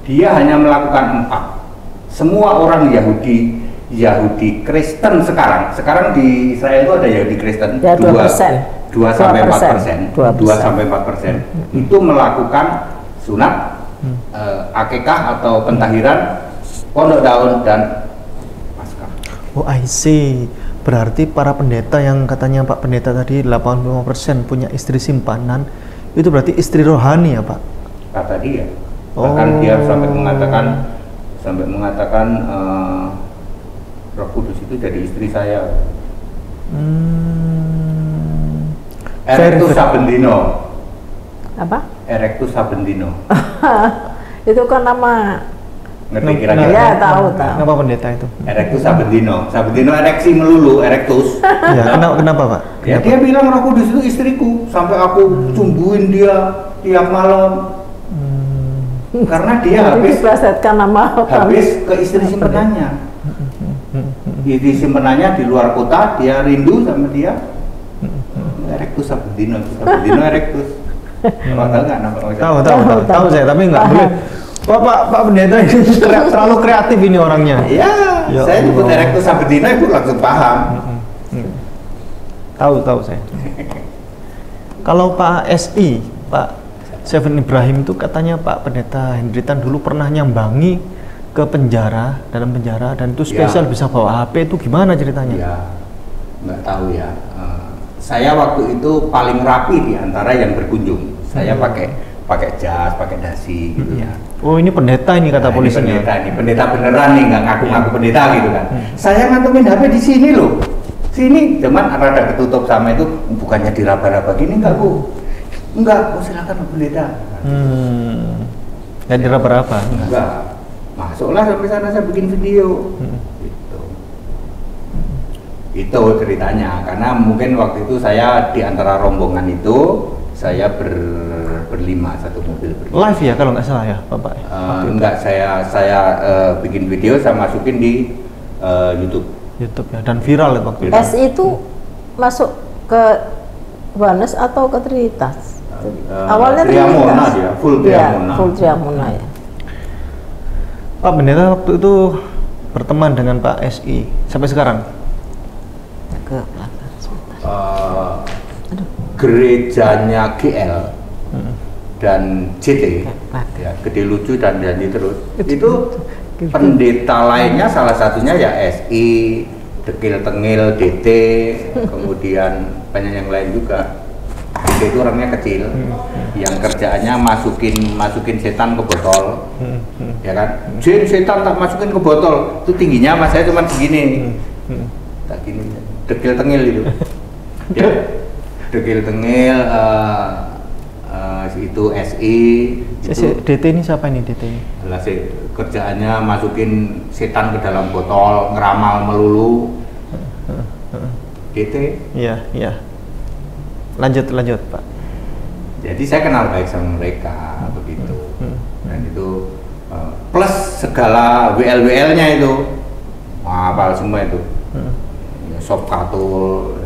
Speaker 1: Dia hanya melakukan 4. Semua orang Yahudi Kristen sekarang di Israel itu ada Yahudi Kristen
Speaker 2: ya, 2%.
Speaker 1: 2 sampai 4%. 2 sampai 4%. Itu melakukan sunat, akikah atau pentahiran, pondok daun, dan Paskah.
Speaker 3: Oh, I see. Berarti para pendeta yang katanya Pak Pendeta tadi 85% punya istri simpanan, itu berarti istri rohani ya Pak?
Speaker 1: Kata dia. Bahkan dia sampai mengatakan Roh Kudus itu jadi istri saya. Erectus Sabendino.
Speaker 2: Apa?
Speaker 1: Erectus Sabendino.
Speaker 2: Itu kan nama.
Speaker 1: Ngerti kira-kira?
Speaker 2: Ya, tahu.
Speaker 3: Kenapa pendeta itu?
Speaker 1: Erectus Sabendino. Sabendino ereksi melulu, erectus.
Speaker 3: Ya, kenapa Pak?
Speaker 1: Ya, dia bilang Roh Kudus itu istriku, sampai aku cumbuin dia tiap malam. Karena dia habis ke istri simpenannya. Istri simpenannya di luar kota, dia rindu sama dia. Erectus Sabendino erectus. Tahu nggak namanya?
Speaker 3: Tahu saya, tapi nggak boleh. Pak Pendeta ini terlalu kreatif ini orangnya.
Speaker 1: Iya, saya nyebut Erectus Sabendino itu langsung paham.
Speaker 3: Tahu saya. Kalau Pak SI, Pak Seven Ibrahim itu katanya Pak Pendeta Hendritan dulu pernah nyambangi ke dalam penjara, dan itu spesial bisa bawa HP, itu gimana ceritanya?
Speaker 1: Ya, nggak tahu ya. Saya waktu itu paling rapi di antara yang berkunjung. Saya pakai jas, pakai dasi gitu ya.
Speaker 3: Oh, ini pendeta ini kata polisinya.
Speaker 1: Pendeta beneran nih, nggak ngaku-ngaku pendeta gitu kan. Saya ngantongin HP di sini loh. Sini, cuman rada ketutup sama itu, bukannya diraba-raba gini enggak Bu? Enggak, silakan pendeta.
Speaker 3: Dan diraba-raba?
Speaker 1: Enggak. Masuklah sampai sana, saya bikin video. Itu ceritanya, karena mungkin waktu itu saya di antara rombongan itu saya berlima, satu mobil berlima.
Speaker 3: Live ya kalau nggak salah ya Bapak?
Speaker 1: Enggak, saya bikin video, saya masukin di YouTube
Speaker 3: ya, dan viral ya waktu itu.
Speaker 2: SI itu masuk ke Yohanes atau ke Trinitas? Awalnya
Speaker 1: Triamona dia, full Triamona.
Speaker 2: Ya, full Triamona ya.
Speaker 3: Pak Pendeta waktu itu berteman dengan Pak SI sampai sekarang?
Speaker 2: Ke belakang sebentar.
Speaker 1: Gerejanya GL dan JT ya, Gede Lucu dan Janji Terus itu pendeta lainnya, salah satunya ya SI, Dekil Tengil, DT, kemudian banyak yang lain juga. Dia itu orangnya kecil, yang kerjaannya masukin setan ke botol, ya kan? Jin, setan tak masukin ke botol, itu tingginya mas saya cuma segini, tak gini, dekil tengil itu, ya, dekil tengil, itu SI, itu
Speaker 3: DT ini siapa ini DT ini?
Speaker 1: Kerjaannya masukin setan ke dalam botol, ngeramal melulu. DT.
Speaker 3: Iya. Lanjut Pak.
Speaker 1: Jadi saya kenal baik sama mereka begitu. Dan itu plus segala WL-nya itu hafal semua itu. Ya, sop katul.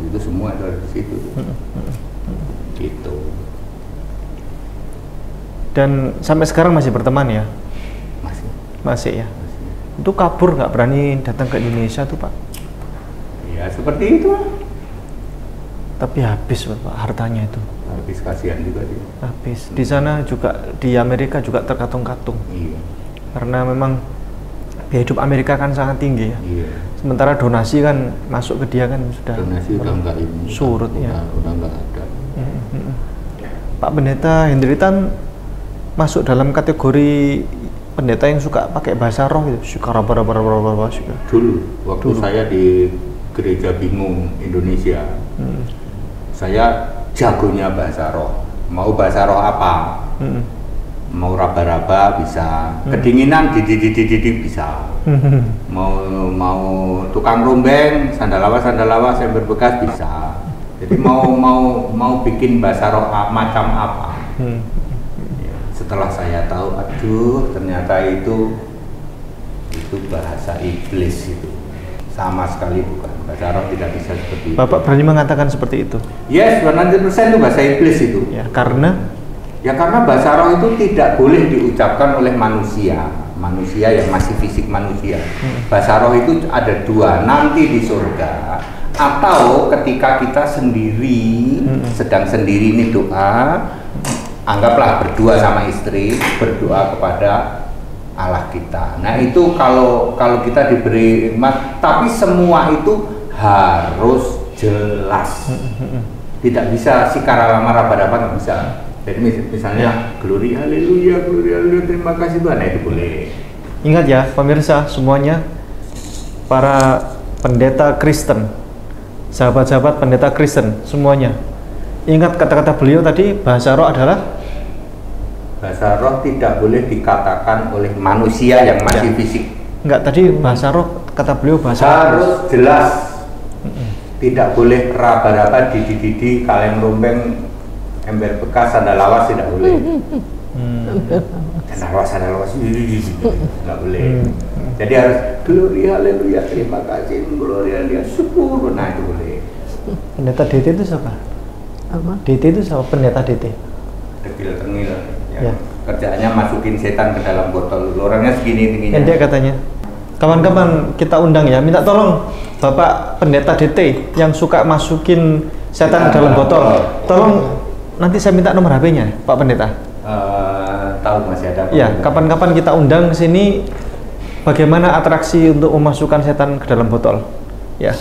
Speaker 1: Itu semua itu ada di situ. Gitu.
Speaker 3: Dan sampai sekarang masih berteman ya? Masih ya. Itu kabur nggak berani datang ke Indonesia tuh Pak?
Speaker 1: Ya seperti itu.
Speaker 3: Tapi habis Pak hartanya itu.
Speaker 1: Habis, kasihan juga dia.
Speaker 3: Habis. Di sana juga, di Amerika juga terkatung-katung.
Speaker 1: Iya.
Speaker 3: Karena memang biaya hidup Amerika kan sangat tinggi ya.
Speaker 1: Iya.
Speaker 3: Sementara donasi kan masuk ke dia kan sudah.
Speaker 1: Donasi udah nggak ini.
Speaker 3: Surut ya.
Speaker 1: Udah nggak ada.
Speaker 3: Pak Pendeta Hendritan masuk dalam kategori pendeta yang suka pakai bahasa roh gitu.
Speaker 1: Dulu waktu saya di gereja bingung Indonesia, saya jagonya bahasa roh. Mau bahasa roh apa? Mau raba-raba bisa, kedinginan didi bisa. Mau tukang rombeng, sandalawa saya berbekas bisa. Jadi mau bikin bahasa roh macam apa? Setelah saya tahu, aduh ternyata itu bahasa iblis itu. Sama sekali bukan, bahasa roh tidak bisa seperti itu.
Speaker 3: Bapak berani mengatakan seperti itu?
Speaker 1: Yes, 100% itu bahasa iblis itu.
Speaker 3: Ya, karena
Speaker 1: bahasa roh itu tidak boleh diucapkan oleh manusia yang masih fisik manusia. Bahasa roh itu ada dua, nanti di surga atau ketika kita sendiri, sedang sendiri ini doa, anggaplah berdua sama istri, berdoa kepada Allah kita. Nah itu kalau kita diberi hikmat, tapi semua itu harus jelas. Tidak bisa sikaralama raba-raba, nggak bisa. Jadi misalnya glory haleluya, terima kasih Tuhan, nah itu boleh.
Speaker 3: Ingat ya pemirsa semuanya, para pendeta Kristen, sahabat-sahabat pendeta Kristen semuanya, ingat kata-kata beliau tadi, bahasa roh adalah
Speaker 1: bahasa roh tidak boleh dikatakan oleh manusia yang masih fisik.
Speaker 3: Enggak, tadi bahasa roh kata beliau bahasa
Speaker 1: harus jelas. Tidak boleh raba-raba, didi-didi, kaleng rombeng, ember bekas, sandal lawas tidak boleh. Sandal lawas nggak boleh. Jadi harus glory haleluya, terima kasih, glory haleluya, syukur. Nah itu boleh.
Speaker 3: Pendeta DT itu siapa?
Speaker 2: Apa?
Speaker 3: DT itu siapa? Pendeta DT?
Speaker 1: Dekil tengil.
Speaker 3: Ya.
Speaker 1: Kerjaannya masukin setan ke dalam botol. Orangnya segini tingginya.
Speaker 3: Dia katanya. Kapan-kapan kita undang ya. Minta tolong Bapak Pendeta DT yang suka masukin setan ke dalam botol. Tolong nanti saya minta nomor HP-nya, Pak Pendeta.
Speaker 1: Tahu masih ada.
Speaker 3: Ya, kapan-kapan kita undang ke sini bagaimana atraksi untuk memasukkan setan ke dalam botol. Ya.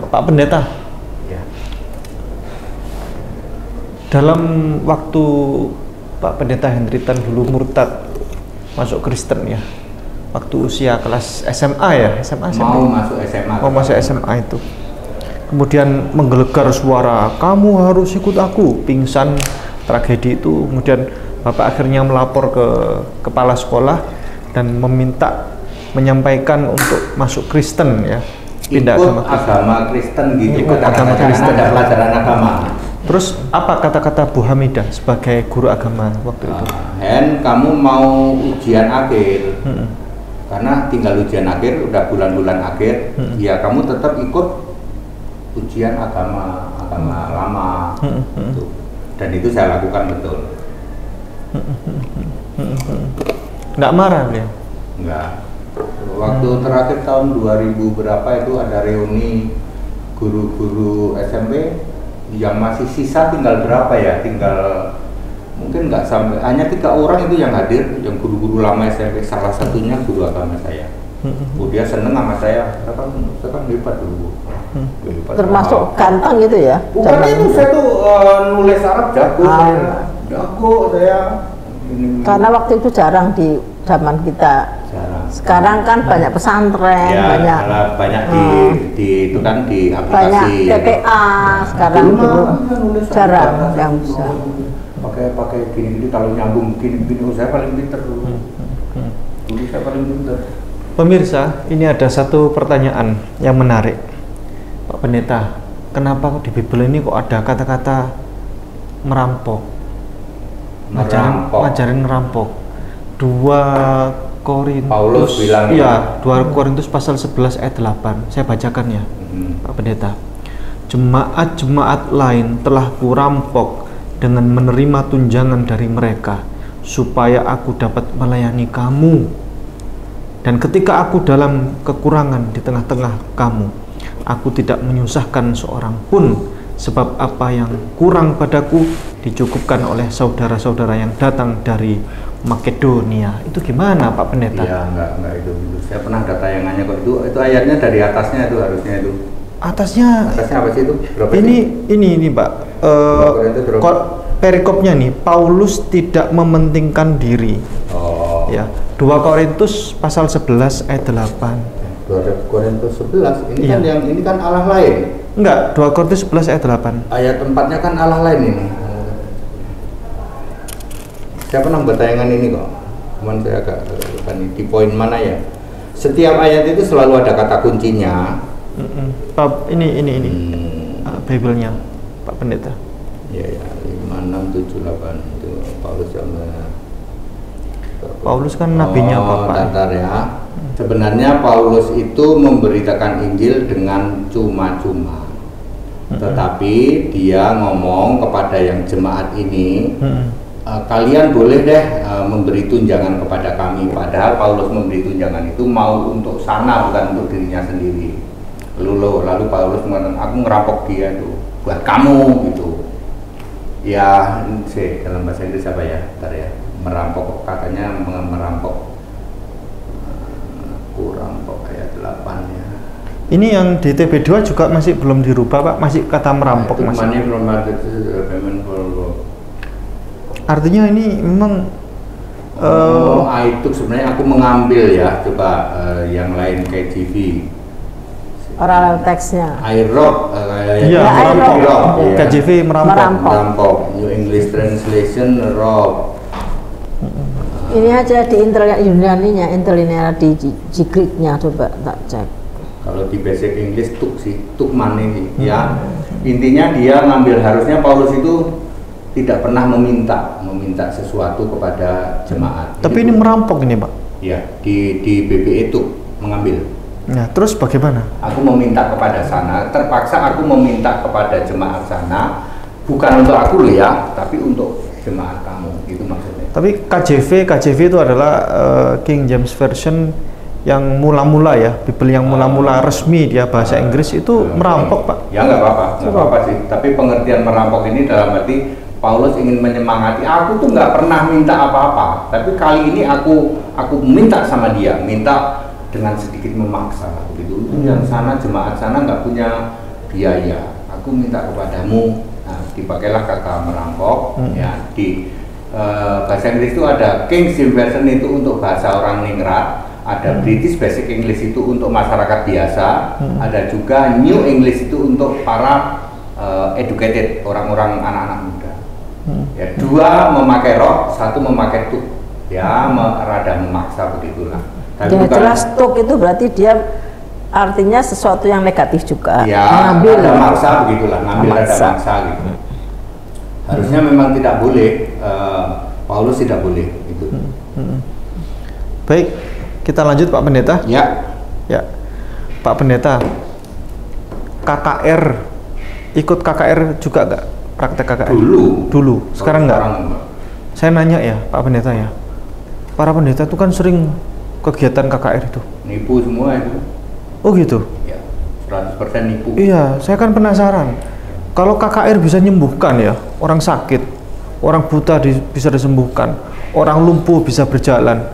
Speaker 3: Pak Pendeta.
Speaker 1: Ya.
Speaker 3: Dalam waktu Pak Pendeta Hendritan dulu murtad masuk Kristen ya, waktu usia kelas SMA ya, SMA.
Speaker 1: Mau masuk SMA.
Speaker 3: Mau masuk SMA itu, kemudian menggelegar suara, kamu harus ikut aku, pingsan, tragedi itu. Kemudian Bapak akhirnya melapor ke kepala sekolah dan menyampaikan untuk masuk Kristen ya, pindah
Speaker 1: agama Kristen gitu.
Speaker 3: Ikut agama Kristen.
Speaker 1: Ada pelajaran agama.
Speaker 3: Terus apa kata-kata Bu Hamidah sebagai guru agama waktu itu?
Speaker 1: Hen, kamu mau ujian akhir, karena tinggal ujian akhir, udah bulan-bulan akhir, ya kamu tetap ikut ujian agama lama, gitu. Dan itu saya lakukan betul.
Speaker 3: Nggak marah beliau?
Speaker 1: Nggak. Waktu terakhir tahun 2000 berapa itu ada reuni guru-guru SMP. Yang masih sisa tinggal berapa ya? Tinggal mungkin nggak sampai, hanya 3 orang itu yang hadir, yang guru-guru lama SMP, salah satunya guru agama saya. Oh, dia seneng sama saya kan hebat dulu. Hebat.
Speaker 2: Termasuk ganteng gitu ya?
Speaker 1: Bukan itu, saya tuh nulis Arab jago, saya.
Speaker 2: Karena waktu itu jarang di zaman kita.
Speaker 1: Jarang.
Speaker 2: Sekarang kan banyak pesantren,
Speaker 1: Ya,
Speaker 2: banyak
Speaker 1: di itu kan di
Speaker 2: banyak
Speaker 1: aplikasi.
Speaker 2: TPA. Sekarang dulu jarang yang bisa.
Speaker 1: Pakai gini kalau nyambung gini saya paling pinter dulu. Dulu saya paling pinter.
Speaker 3: Pemirsa, ini ada satu pertanyaan yang menarik, Pak Pendeta. Kenapa di Bible ini kok ada kata-kata merampok? Ngajarin ngerampok. 2 Korintus.
Speaker 1: Paulus bilang
Speaker 3: iya, 2 Korintus pasal 11 ayat 8. Saya bacakan ya, Pak Pendeta. Jemaat-jemaat lain telah kurampok dengan menerima tunjangan dari mereka, supaya aku dapat melayani kamu. Dan ketika aku dalam kekurangan di tengah-tengah kamu, aku tidak menyusahkan seorang pun, sebab apa yang kurang padaku dicukupkan oleh saudara-saudara yang datang dari Makedonia. Itu gimana, Pak Pendeta?
Speaker 1: Iya, enggak itu. Saya pernah ada tayangannya kok. Itu ayatnya dari atasnya itu harusnya itu.
Speaker 3: Atasnya
Speaker 1: apa sih itu? Berapa
Speaker 3: ini Pak. Perikopnya nih, Paulus tidak mementingkan diri.
Speaker 1: Oh.
Speaker 3: Ya, 2 Korintus pasal 11 ayat 8.
Speaker 1: 2 Korintus 11. Ini
Speaker 3: Iya.
Speaker 1: kan ini kan Allah lain.
Speaker 3: Enggak, 2 Korintus 11 ayat 8.
Speaker 1: Ayat 4-nya kan Allah lain ini. Saya pernah buat tayangan ini kok. Cuman saya agak lupa nih di poin mana ya. Setiap ayat itu selalu ada kata kuncinya.
Speaker 3: Ini Bible-nya, Pak Pendeta.
Speaker 1: Ya, 5, 6, 7, 8 itu Paulus sama
Speaker 3: Paulus kan nabinya Bapak.
Speaker 1: Bentar ya. Sebenarnya Paulus itu memberitakan Injil dengan cuma-cuma. Tetapi dia ngomong kepada yang jemaat ini, kalian boleh deh memberi tunjangan kepada kami. Padahal Paulus memberi tunjangan itu mau untuk sana, bukan untuk dirinya sendiri. Lalu Paulus mengatakan, aku ngerampok dia tuh buat kamu gitu. Ya, dalam bahasa Inggris apa ya? Bentar ya. Merampok, katanya merampok. Kurampok ayat 8 ya.
Speaker 3: Ini yang di TB2 juga masih belum dirubah, Pak. Masih kata merampok
Speaker 1: Itu
Speaker 3: masih.
Speaker 1: belum ada payment for
Speaker 3: Artinya ini memang
Speaker 1: itu sebenarnya aku mengambil ya, coba yang lain kayak TV.
Speaker 2: Oral teksnya.
Speaker 1: IROB
Speaker 3: iya, merampok.
Speaker 1: ya.
Speaker 3: KJV merampok.
Speaker 1: Merampok. New English Translation rob.
Speaker 2: Ini aja di Yunaninya, interlinear di Greek-nya, coba tak cek.
Speaker 1: Kalau di basic English tuk sih, tuk money sih. Ya, intinya dia ngambil, harusnya Paulus itu tidak pernah meminta sesuatu kepada jemaat.
Speaker 3: Tapi ini merampok ini, Pak.
Speaker 1: Ya, di BBE itu mengambil.
Speaker 3: Nah, terus bagaimana?
Speaker 1: Aku meminta kepada sana, terpaksa aku meminta kepada jemaat sana, bukan untuk aku loh ya, tapi untuk jemaat kamu, itu maksudnya.
Speaker 3: Tapi KJV itu adalah King James Version yang mula-mula ya, Bible yang mula-mula resmi dia bahasa Inggris itu merampok, Pak.
Speaker 1: Ya nggak apa-apa sih. Tapi pengertian merampok ini dalam arti Paulus ingin menyemangati, aku tuh nggak pernah minta apa-apa, tapi kali ini aku minta sama dia, minta dengan sedikit memaksa gitu. Yang sana jemaat sana nggak punya biaya, aku minta kepadamu. Nah, dipakailah kata merampok. Ya, di bahasa Inggris itu ada King James Version itu untuk bahasa orang ningrat, ada British Basic English itu untuk masyarakat biasa, ada juga New English itu untuk para educated, orang-orang anak-anak muda. Ya, 2 memakai roh, 1 memakai tuk. Ya, rada memaksa begitulah. Tapi
Speaker 2: Ya,
Speaker 1: bukan,
Speaker 2: jelas tuk itu berarti dia artinya sesuatu yang negatif juga.
Speaker 1: ya,
Speaker 2: Mengambil.
Speaker 1: ada maksa begitulah, ngambil ada
Speaker 2: Memaksa.
Speaker 1: maksa gitu. Harusnya memang tidak boleh, Paulus tidak boleh gitu.
Speaker 3: Baik, kita lanjut Pak Pendeta.
Speaker 1: Ya,
Speaker 3: Ya, Pak Pendeta, KKR, ikut KKR juga nggak? Praktek KKR? Dulu, sekarang nggak?
Speaker 1: enggak.
Speaker 3: Saya nanya ya, Pak Pendeta ya, para pendeta itu kan sering kegiatan KKR itu.
Speaker 1: Nipu semua itu.
Speaker 3: Oh gitu?
Speaker 1: Ya, 100% nipu.
Speaker 3: Iya, saya kan penasaran. Kalau KKR bisa menyembuhkan ya, orang sakit, orang buta bisa disembuhkan, orang lumpuh bisa berjalan.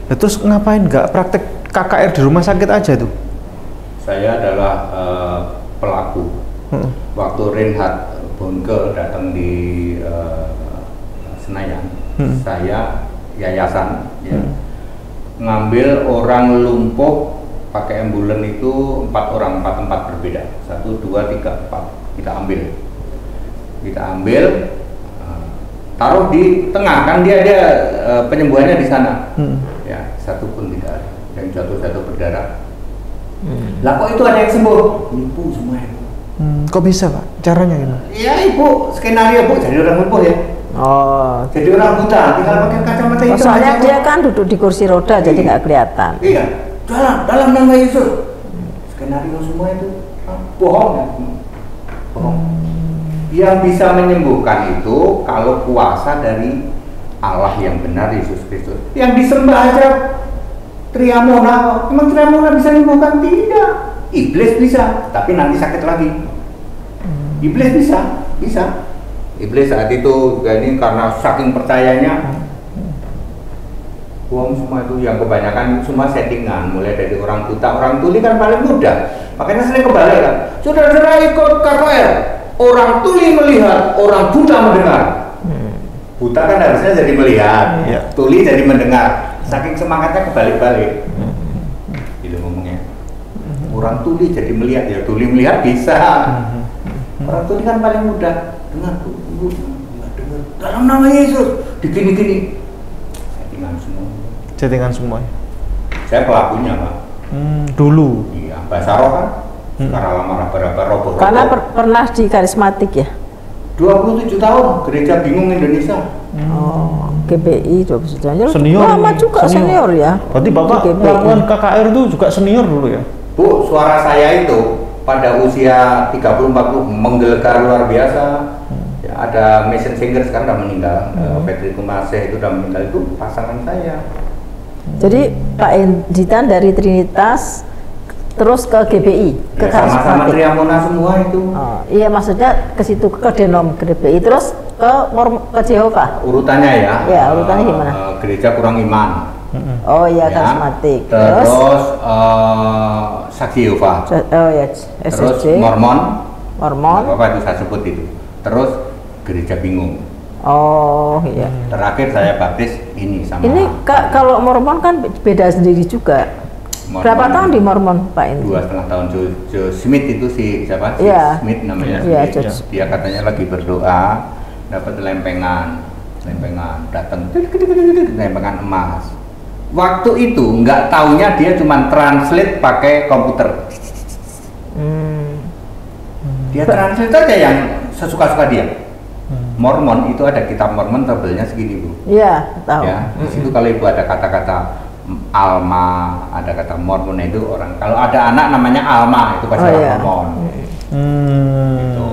Speaker 3: Nah, terus ngapain nggak praktek KKR di rumah sakit aja tuh?
Speaker 1: Saya adalah pelaku. Waktu Reinhard Bonke datang di Senayan, saya yayasan ya, ngambil orang lumpuh pakai ambulan itu 4 orang, 4 tempat berbeda, 1, 2, 3, 4 kita ambil, taruh di tengah, kan dia penyembuhannya di sana, ya, satu pun tidak ada, yang jatuh berdarah. Lah kok itu ada yang sembuh? Ibu semua itu.
Speaker 3: Kok bisa Pak? Caranya gimana?
Speaker 1: Ya ibu, skenario Bu jadi orang lumpuh ya.
Speaker 2: Oh,
Speaker 1: Jadi orang buta, tinggal pakai kacamata hitam.
Speaker 2: soalnya dia kan duduk di kursi roda jadi nggak kelihatan.
Speaker 1: Iya, dalam nama Yesus. Skenario semua itu bohong ya? Bohong. Yang bisa menyembuhkan itu kalau kuasa dari Allah yang benar, Yesus Kristus. Yang disembah aja Triamona, emang Triamona bisa menyembuhkan? Tidak. Iblis bisa, tapi nanti sakit lagi. Iblis bisa. Iblis saat itu juga ini karena saking percayanya, uang semua itu yang kebanyakan semua settingan, mulai dari orang buta, orang tuli kan paling mudah. Makanya sering kebalik kan, saudara-saudara ikut KKR, orang tuli melihat, orang buta mendengar. Buta kan harusnya jadi melihat, tuli jadi mendengar. Saking semangatnya kebalik-balik. Gitu ngomongnya. Orang tuli jadi melihat, ya tuli melihat bisa. Orang tuli kan paling mudah. Dengar, dengar. Dalam nama Yesus, digini-gini.
Speaker 3: Settingan semua.
Speaker 1: Saya pelakunya Pak.
Speaker 3: Dulu.
Speaker 1: Iya, Basaro kan. Sekarang lama raba-raba roboh.
Speaker 2: Karena pernah di karismatik ya?
Speaker 1: 27 tahun, gereja bingung Indonesia.
Speaker 2: Oh, GBI 27 tahun.
Speaker 3: Senior.
Speaker 2: Lama juga senior ya.
Speaker 3: Berarti Bapak
Speaker 2: Di GBI.
Speaker 3: melakukan KKR itu juga senior dulu ya?
Speaker 1: Bu, suara saya itu pada usia 30-40 menggelegar luar biasa. Ya, ada Mason Singer sekarang udah meninggal, Patrick Kumaseh itu udah meninggal, itu pasangan saya.
Speaker 2: Jadi Pak Enditan dari Trinitas terus ke GBI, ke
Speaker 1: Ya, sama-sama
Speaker 2: karismatik.
Speaker 1: Triamona semua itu.
Speaker 2: Oh, iya maksudnya ke situ ke Denom ke GBI terus ke Jehovah.
Speaker 1: Urutannya ya.
Speaker 2: Ya, urutannya gimana?
Speaker 1: Gereja kurang iman.
Speaker 2: Oh iya
Speaker 1: Ya.
Speaker 2: karismatik.
Speaker 1: Terus Saksi Yehova.
Speaker 2: Oh ya
Speaker 1: Terus
Speaker 2: SSC.
Speaker 1: Mormon.
Speaker 2: Mormon.
Speaker 1: Apa itu saya sebut itu. Terus gereja bingung.
Speaker 2: Oh iya.
Speaker 1: Terakhir saya baptis ini sama.
Speaker 2: Ini kalau Mormon kan beda sendiri juga.
Speaker 1: Mormon.
Speaker 2: Berapa tahun di Mormon Pak Endi?
Speaker 1: 2,5 tahun. Joe Smith itu siapa? Si
Speaker 2: Iya.
Speaker 1: Smith namanya.
Speaker 2: Iya,
Speaker 1: Smith.
Speaker 2: George.
Speaker 1: Dia katanya lagi berdoa, dapat lempengan datang, lempengan emas. Waktu itu nggak taunya dia cuma translate pakai komputer. Dia translate aja yang sesuka-suka dia. Mormon itu ada kitab Mormon tebelnya segini Bu.
Speaker 2: Iya tahu.
Speaker 1: Ya, di situ kalau ibu ada kata-kata Alma, ada kata Mormon itu orang. Kalau ada anak namanya Alma itu pasti orang
Speaker 2: iya.
Speaker 1: Mormon. Gitu.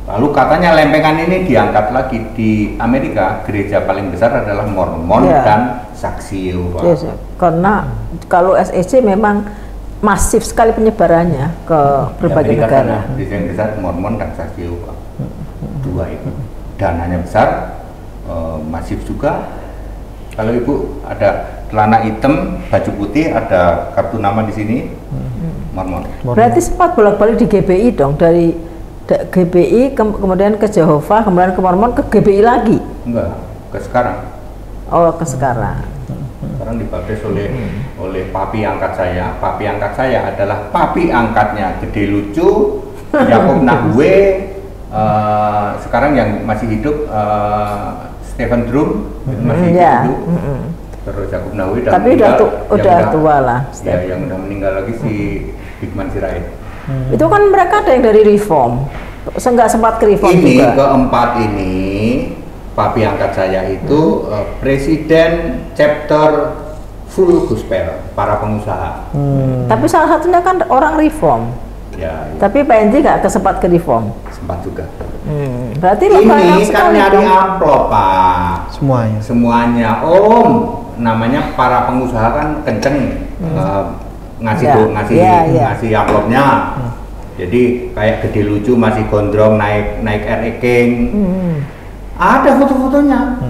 Speaker 1: Lalu katanya lempengan ini diangkat lagi di Amerika, gereja paling besar adalah Mormon
Speaker 2: Iya.
Speaker 1: dan Saksi Yehova.
Speaker 2: Yes, karena kalau SSC memang masif sekali penyebarannya ke berbagai
Speaker 1: Di Amerika
Speaker 2: negara.
Speaker 1: sana, gereja yang besar Mormon dan Saksi Yehova. Dua itu. Dananya besar, masif juga. Kalau ibu ada celana hitam, baju putih, ada kartu nama di sini, Mormon.
Speaker 2: Berarti sempat bolak-balik di GBI dong, dari GBI kemudian ke Jehovah, kemudian ke Mormon, ke GBI lagi.
Speaker 1: Enggak, ke sekarang.
Speaker 2: Oh, ke sekarang.
Speaker 1: Sekarang dibaptis oleh papi angkat saya. Papi angkat saya adalah papi angkatnya Gede Lucu, Yakub Nahwe, sekarang yang masih hidup Stephen Drum itu masih hidup. Terus Yakub Nahwe
Speaker 2: Tapi udah tua lah.
Speaker 1: Ya, yang udah meninggal lagi si Hikman Sirait.
Speaker 2: Itu kan mereka ada yang dari Reform, nggak sempat ke Reform
Speaker 1: Ini
Speaker 2: juga.
Speaker 1: keempat ini papi angkat saya itu presiden chapter full gospel para pengusaha.
Speaker 2: Tapi salah satunya kan orang Reform.
Speaker 1: Ya,
Speaker 2: Tapi Pak Endi nggak kesempet ke Reform.
Speaker 1: sempat juga.
Speaker 2: Berarti lo banyak
Speaker 1: Ini kan
Speaker 2: sekali
Speaker 1: nyari
Speaker 2: dong.
Speaker 1: amplop Pak.
Speaker 3: Semuanya.
Speaker 1: Semuanya namanya para pengusaha kan kenceng ngasih
Speaker 2: Ya,
Speaker 1: ngasih
Speaker 2: ya.
Speaker 1: ngasih amplopnya. Jadi kayak Gede Lucu masih gondrong naik RE King. Ada foto-fotonya.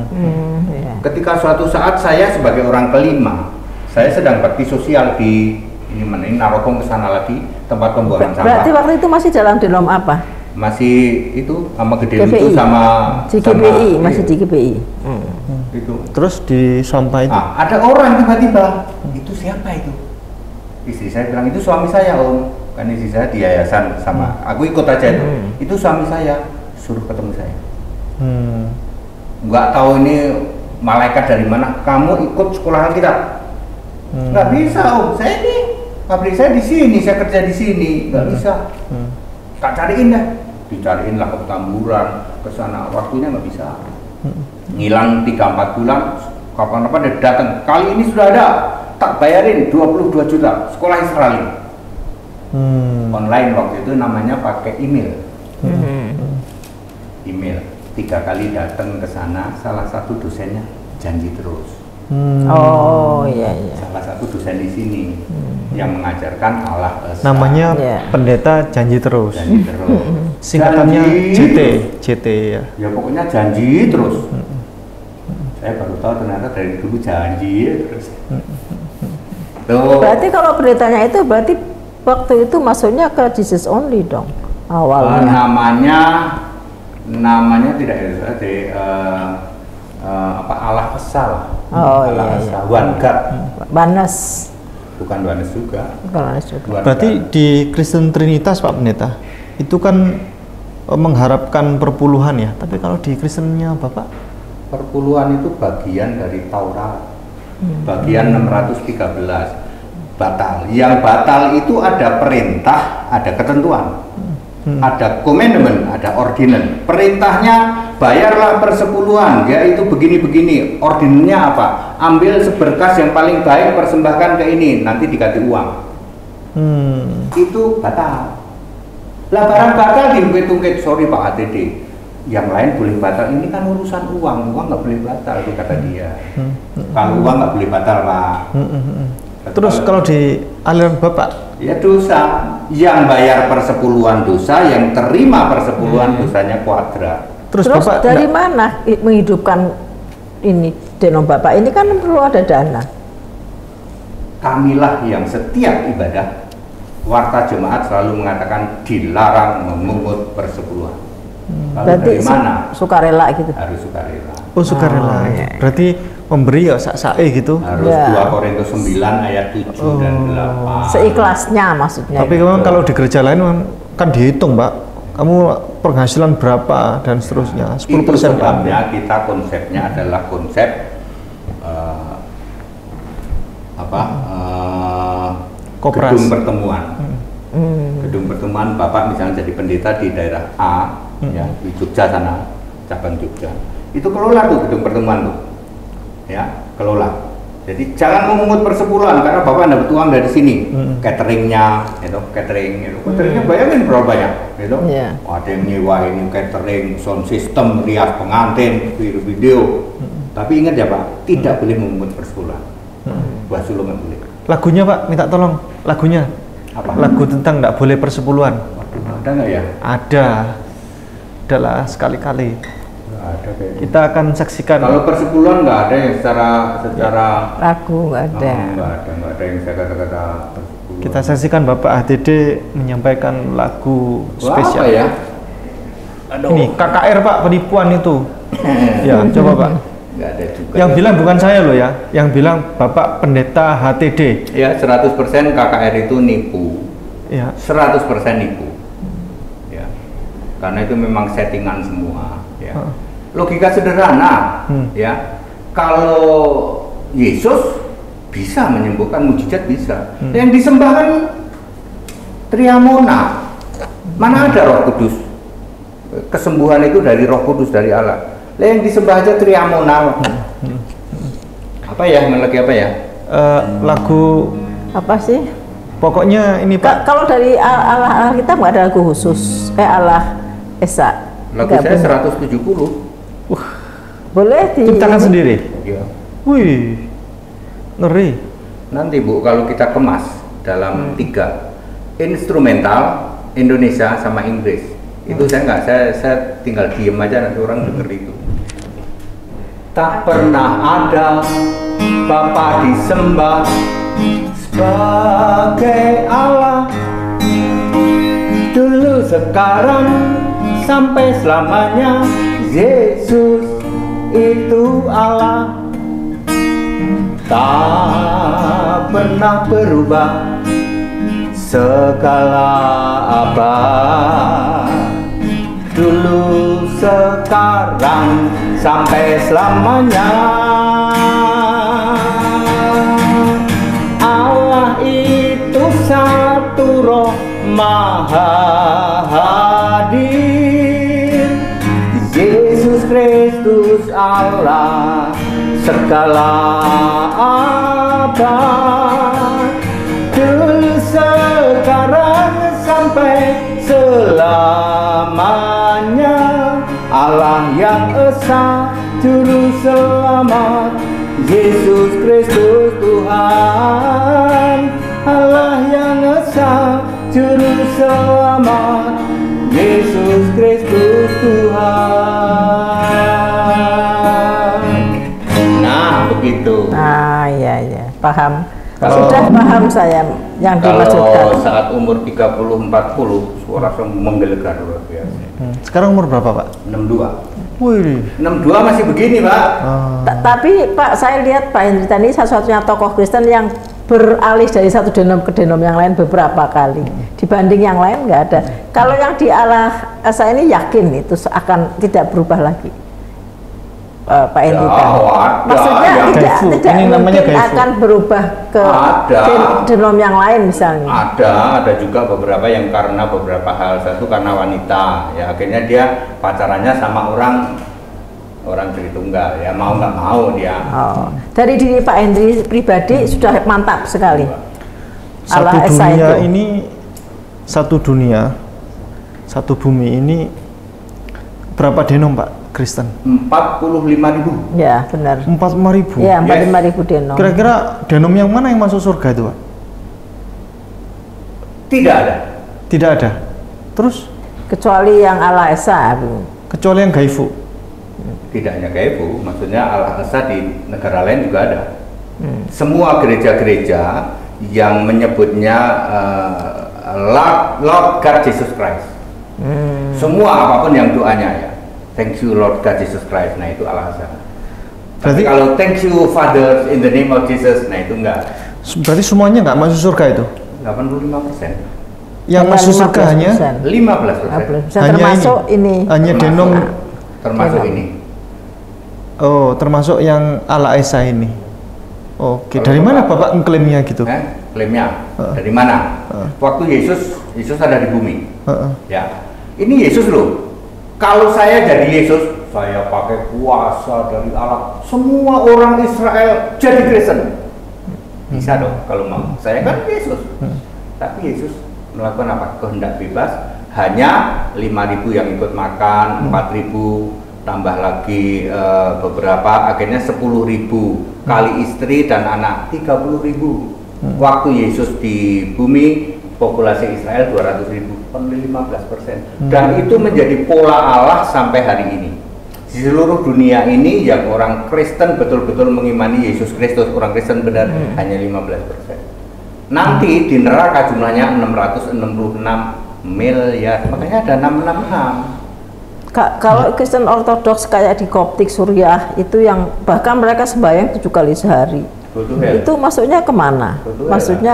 Speaker 2: Ya.
Speaker 1: Ketika suatu saat saya sebagai orang kelima, Saya sedang bakti sosial di ini Narogong, ke sana lagi, tempat pembuangan sampah.
Speaker 2: Berarti waktu itu masih dalam denom apa?
Speaker 1: Masih itu sama Gede
Speaker 2: GPI.
Speaker 1: Lucu sama
Speaker 2: di GPI, masih
Speaker 1: iya.
Speaker 2: di GPI.
Speaker 1: Itu.
Speaker 3: Terus di sampah itu
Speaker 1: Ada orang tiba-tiba, itu siapa itu? Istri saya bilang, itu suami saya om. Kan istri saya di yayasan sama, aku ikut aja itu. Itu suami saya, suruh ketemu saya. Nggak tahu ini malaikat dari mana, kamu ikut sekolahan kita. Nggak bisa om, saya ini pabrik saya di sini, saya kerja di sini, nggak bisa. Tak cariin dah, dicariin lah ke Petamburan, ke sana, waktunya nggak bisa. Ngilang 3-4 bulan, kapan-kapan dia datang. Kali ini sudah ada, tak bayarin 22 juta, sekolah Israel. Online waktu itu namanya pakai email. Email 3 kali datang ke sana, salah satu dosennya janji terus.
Speaker 2: Oh iya.
Speaker 1: Salah satu dosen di sini yang mengajarkan Allah Esa.
Speaker 3: namanya
Speaker 2: Iya.
Speaker 3: pendeta janji terus.
Speaker 1: Janji terus.
Speaker 3: Singkatannya
Speaker 1: Janji.
Speaker 3: JT ya.
Speaker 1: Ya pokoknya janji terus. Saya baru tahu ternyata dari dulu janji terus. Tuh.
Speaker 2: Berarti kalau pendetanya itu berarti waktu itu masuknya ke Jesus only dong awalnya.
Speaker 1: Namanya tidak Allah Esa.
Speaker 2: Oh
Speaker 1: Allah
Speaker 2: iya.
Speaker 1: Esa. One God.
Speaker 2: Banes.
Speaker 1: Bukan Banes juga.
Speaker 2: Banes juga.
Speaker 1: One
Speaker 3: Berarti
Speaker 1: God.
Speaker 3: di Kristen Trinitas Pak Pendeta itu kan mengharapkan perpuluhan ya. Tapi kalau di Kristennya Bapak
Speaker 1: Perpuluhan itu bagian dari Taurat. Bagian 613. Batal. Yang batal itu ada perintah, ada ketentuan. Ada commandment, ada ordinance. Perintahnya bayarlah persepuluhan, yaitu begini-begini. Ordinannya apa? Ambil seberkas yang paling baik, persembahkan ke ini, nanti dikasih uang. Itu batal. Lah barang batal diungkit-ungkit, sorry Pak HTD. Yang lain boleh batal, ini kan urusan uang nggak boleh batal, itu kata dia. Kalau uang nggak boleh batal Pak.
Speaker 3: terus kalau di aliran Bapak
Speaker 1: Ya dosa, yang bayar persepuluhan dosa, yang terima persepuluhan dosanya kuadrat.
Speaker 2: Terus
Speaker 3: Bapak
Speaker 2: dari
Speaker 3: nggak-
Speaker 2: mana menghidupkan ini denom Bapak? Ini kan perlu ada dana.
Speaker 1: Kamilah yang setiap ibadah, warta jemaat selalu mengatakan dilarang memungut persepuluhan. Lalu
Speaker 2: Berarti
Speaker 1: dari mana?
Speaker 2: sukarela gitu.
Speaker 1: Harus sukarela.
Speaker 3: Oh sukarela. Berarti memberi ya sak-sae gitu.
Speaker 1: Harus
Speaker 2: Ya.
Speaker 1: 2 Korintus 9 ayat 7 dan 8.
Speaker 2: Seikhlasnya maksudnya.
Speaker 3: Tapi memang kalau di gereja lain kan dihitung, Pak. Kamu penghasilan berapa dan seterusnya. 10%
Speaker 1: Itu sebabnya kita konsepnya adalah konsep
Speaker 3: Koperasi.
Speaker 1: gedung pertemuan. Gedung pertemuan Bapak misalnya jadi pendeta di daerah A, ya di Jogja sana, cabang Jogja. Itu kelola tuh gedung pertemuan tuh, ya kelola. Jadi jangan memungut persepuluhan karena Bapak dapat uang dari sini. Cateringnya, cateringnya bayangin berapa banyak, gitu.
Speaker 2: Iya.
Speaker 1: Ada yang nyewa ini catering, sound system, rias pengantin, video. Tapi ingat ya Pak, tidak boleh memungut persepuluhan. Buat sulungan boleh.
Speaker 3: Lagunya Pak, minta tolong lagunya.
Speaker 1: Apa?
Speaker 3: Lagu tentang nggak boleh persepuluhan.
Speaker 1: Waduh, ada nggak ya?
Speaker 3: Ada. Adalah sekali-kali.
Speaker 1: Nggak ada kayaknya.
Speaker 3: Kita akan saksikan.
Speaker 1: Kalau persepuluhan nggak ada yang secara
Speaker 2: Lagu nggak ada.
Speaker 1: nggak ada yang saya kata-kata persepuluhan.
Speaker 3: Kita saksikan Bapak HTD menyampaikan lagu
Speaker 1: Wah,
Speaker 3: spesial.
Speaker 1: apa ya?
Speaker 3: Ini KKR Pak, penipuan itu. Ya, coba Pak.
Speaker 1: Nggak ada juga.
Speaker 3: Yang
Speaker 1: ya.
Speaker 3: bilang bukan saya loh ya, yang bilang Bapak Pendeta HTD.
Speaker 1: Ya 100% KKR itu nipu.
Speaker 3: Ya.
Speaker 1: 100% nipu. Ya. Karena itu memang settingan semua, ya. Logika sederhana, ya. Kalau Yesus bisa menyembuhkan, mujizat bisa. Yang disembah kan Triamona. Mana ada Roh Kudus? Kesembuhan itu dari Roh Kudus, dari Allah. Lah yang disembah aja Triamona. Apa ya? Lagi apa ya?
Speaker 3: Lagu
Speaker 2: Apa sih?
Speaker 3: pokoknya ini Pak.
Speaker 2: Kalau dari Allah kita nggak ada lagu khusus. Allah Esa.
Speaker 1: Lagu
Speaker 2: Nggak
Speaker 1: saya
Speaker 2: punya.
Speaker 1: 170.
Speaker 2: Boleh di
Speaker 3: Ciptakan
Speaker 2: ini?
Speaker 3: sendiri.
Speaker 1: Ya.
Speaker 3: Wih, ngeri.
Speaker 1: Nanti Bu, kalau kita kemas dalam 3 instrumental Indonesia sama Inggris, itu saya tinggal diem aja, nanti orang denger itu. Tak pernah ada Bapa disembah sebagai Allah, dulu, sekarang, sampai selamanya. Yesus itu Allah, tak pernah berubah, segala abad, dulu, sekarang, sampai selamanya. Allah itu satu roh maha hadir, Yesus Kristus Allah, segala abad, dulu, sekarang, sampai selamanya. Allah yang esa, juru selamat, Yesus Kristus Tuhan. Allah yang esa, juru selamat, Yesus Kristus Tuhan. Nah, begitu.
Speaker 2: Ah, ya, paham.
Speaker 1: Kalau-
Speaker 2: Sudah paham saya yang dimaksudkan.
Speaker 1: Kalau saat umur 30-40, suara saya menggelegar luar biasa.
Speaker 3: Sekarang umur berapa, Pak?
Speaker 1: 62.
Speaker 3: Wih.
Speaker 1: 62 masih begini, Pak.
Speaker 2: Tapi Pak, saya lihat Pak Hendri ini satu-satunya tokoh Kristen yang beralih dari satu denom ke denom yang lain beberapa kali. Dibanding yang lain nggak ada. Kalau yang di Allah saya ini yakin itu akan tidak berubah lagi. Pak Hendri.
Speaker 1: ada
Speaker 2: Maksudnya
Speaker 1: yang
Speaker 2: tidak
Speaker 3: Ini namanya
Speaker 2: mungkin
Speaker 3: gaifu.
Speaker 2: akan berubah ke
Speaker 1: Ada.
Speaker 2: denom yang lain misalnya.
Speaker 1: Ada juga beberapa yang karena beberapa hal. Satu karena wanita, ya akhirnya dia pacarannya sama orang Tritunggal, ya mau nggak mau dia.
Speaker 2: Oh. Dari diri Pak Hendri pribadi sudah mantap sekali.
Speaker 3: Satu
Speaker 2: Allah Esa
Speaker 3: dunia
Speaker 2: itu.
Speaker 3: ini, satu dunia, satu bumi ini berapa denom, Pak Kristen?
Speaker 1: 45.000.
Speaker 2: Ya benar.
Speaker 3: 45.000.
Speaker 2: Ya,
Speaker 1: Yes.
Speaker 2: 45.000 denom.
Speaker 3: Kira-kira denom yang mana yang masuk surga itu, Pak?
Speaker 1: Tidak ada.
Speaker 3: Tidak ada. Terus
Speaker 2: Kecuali yang Allah Esa.
Speaker 3: kecuali yang gaifu.
Speaker 1: Tidak hanya gaibu, maksudnya Allah Esa di negara lain juga ada. Semua gereja-gereja yang menyebutnya Lord God Jesus Christ. Semua apapun yang doanya ya. Thank you Lord God Jesus Christ. Nah itu Allah Esa. Tapi
Speaker 3: Berarti-
Speaker 1: kalau thank you Father in the name of Jesus, nah itu enggak.
Speaker 3: Berarti semuanya nggak masuk surga itu?
Speaker 1: 85%.
Speaker 3: Yang
Speaker 2: Hanya
Speaker 3: masuk surga hanya
Speaker 1: 15%.
Speaker 2: Bisa
Speaker 3: Hanya
Speaker 2: termasuk ini.
Speaker 3: hanya denom.
Speaker 1: Termasuk
Speaker 2: Denom.
Speaker 1: ini.
Speaker 3: Oh, termasuk yang ala Esa ini. Oke,
Speaker 1: Kalau
Speaker 3: dari mana
Speaker 1: Bapak-
Speaker 3: Bapak mengklaimnya gitu?
Speaker 1: Klaimnya dari mana? Waktu Yesus ada di bumi.
Speaker 3: Heeh.
Speaker 1: Ya, ini Yesus loh. Kalau saya jadi Yesus, saya pakai kuasa dari Allah. Semua orang Israel jadi Kristen. Bisa dong kalau mau. Saya kan Yesus. Tapi Yesus melakukan apa? Kehendak bebas. Hanya 5.000 yang ikut makan, 4.000 tambah lagi beberapa. Akhirnya 10.000 kali istri dan anak 30.000. Waktu Yesus di bumi, populasi Israel 200.000, only 15%. Dan itu menjadi pola Allah sampai hari ini. Di seluruh dunia ini yang orang Kristen betul-betul mengimani Yesus Kristus, orang Kristen benar, hanya 15%. Nanti di neraka jumlahnya 666 miliar, makanya ada 666.
Speaker 2: Kalau Kristen Ortodoks kayak di Koptik Suriah itu yang bahkan mereka sembahyang 7 kali sehari.
Speaker 1: Go to hell.
Speaker 2: Itu masuknya kemana?
Speaker 1: Go to hell.
Speaker 2: Maksudnya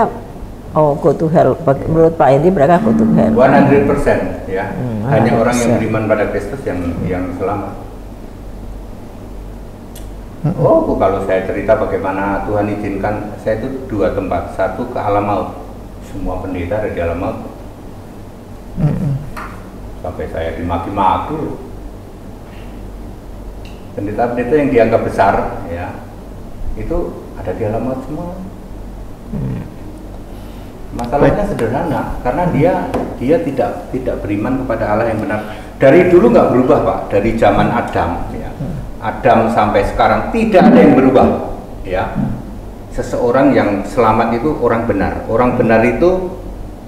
Speaker 2: go to hell. Menurut Pak Hendri mereka go to hell.
Speaker 1: 100% ya. Hanya orang yang
Speaker 2: 100%.
Speaker 1: beriman pada Kristus yang selamat. Oh, kalau saya cerita bagaimana Tuhan izinkan saya itu 2 tempat, satu ke alam maut. Semua pendeta ada di alam maut. Sampai saya dimaki-maki. Pendeta-pendeta yang dianggap besar ya, itu ada di alam maut semua. Masalahnya sederhana, karena dia tidak beriman kepada Allah yang benar. Dari dulu nggak berubah, Pak. Dari zaman Adam, ya. Adam sampai sekarang tidak ada yang berubah, ya. Seseorang yang selamat itu orang benar. Orang benar itu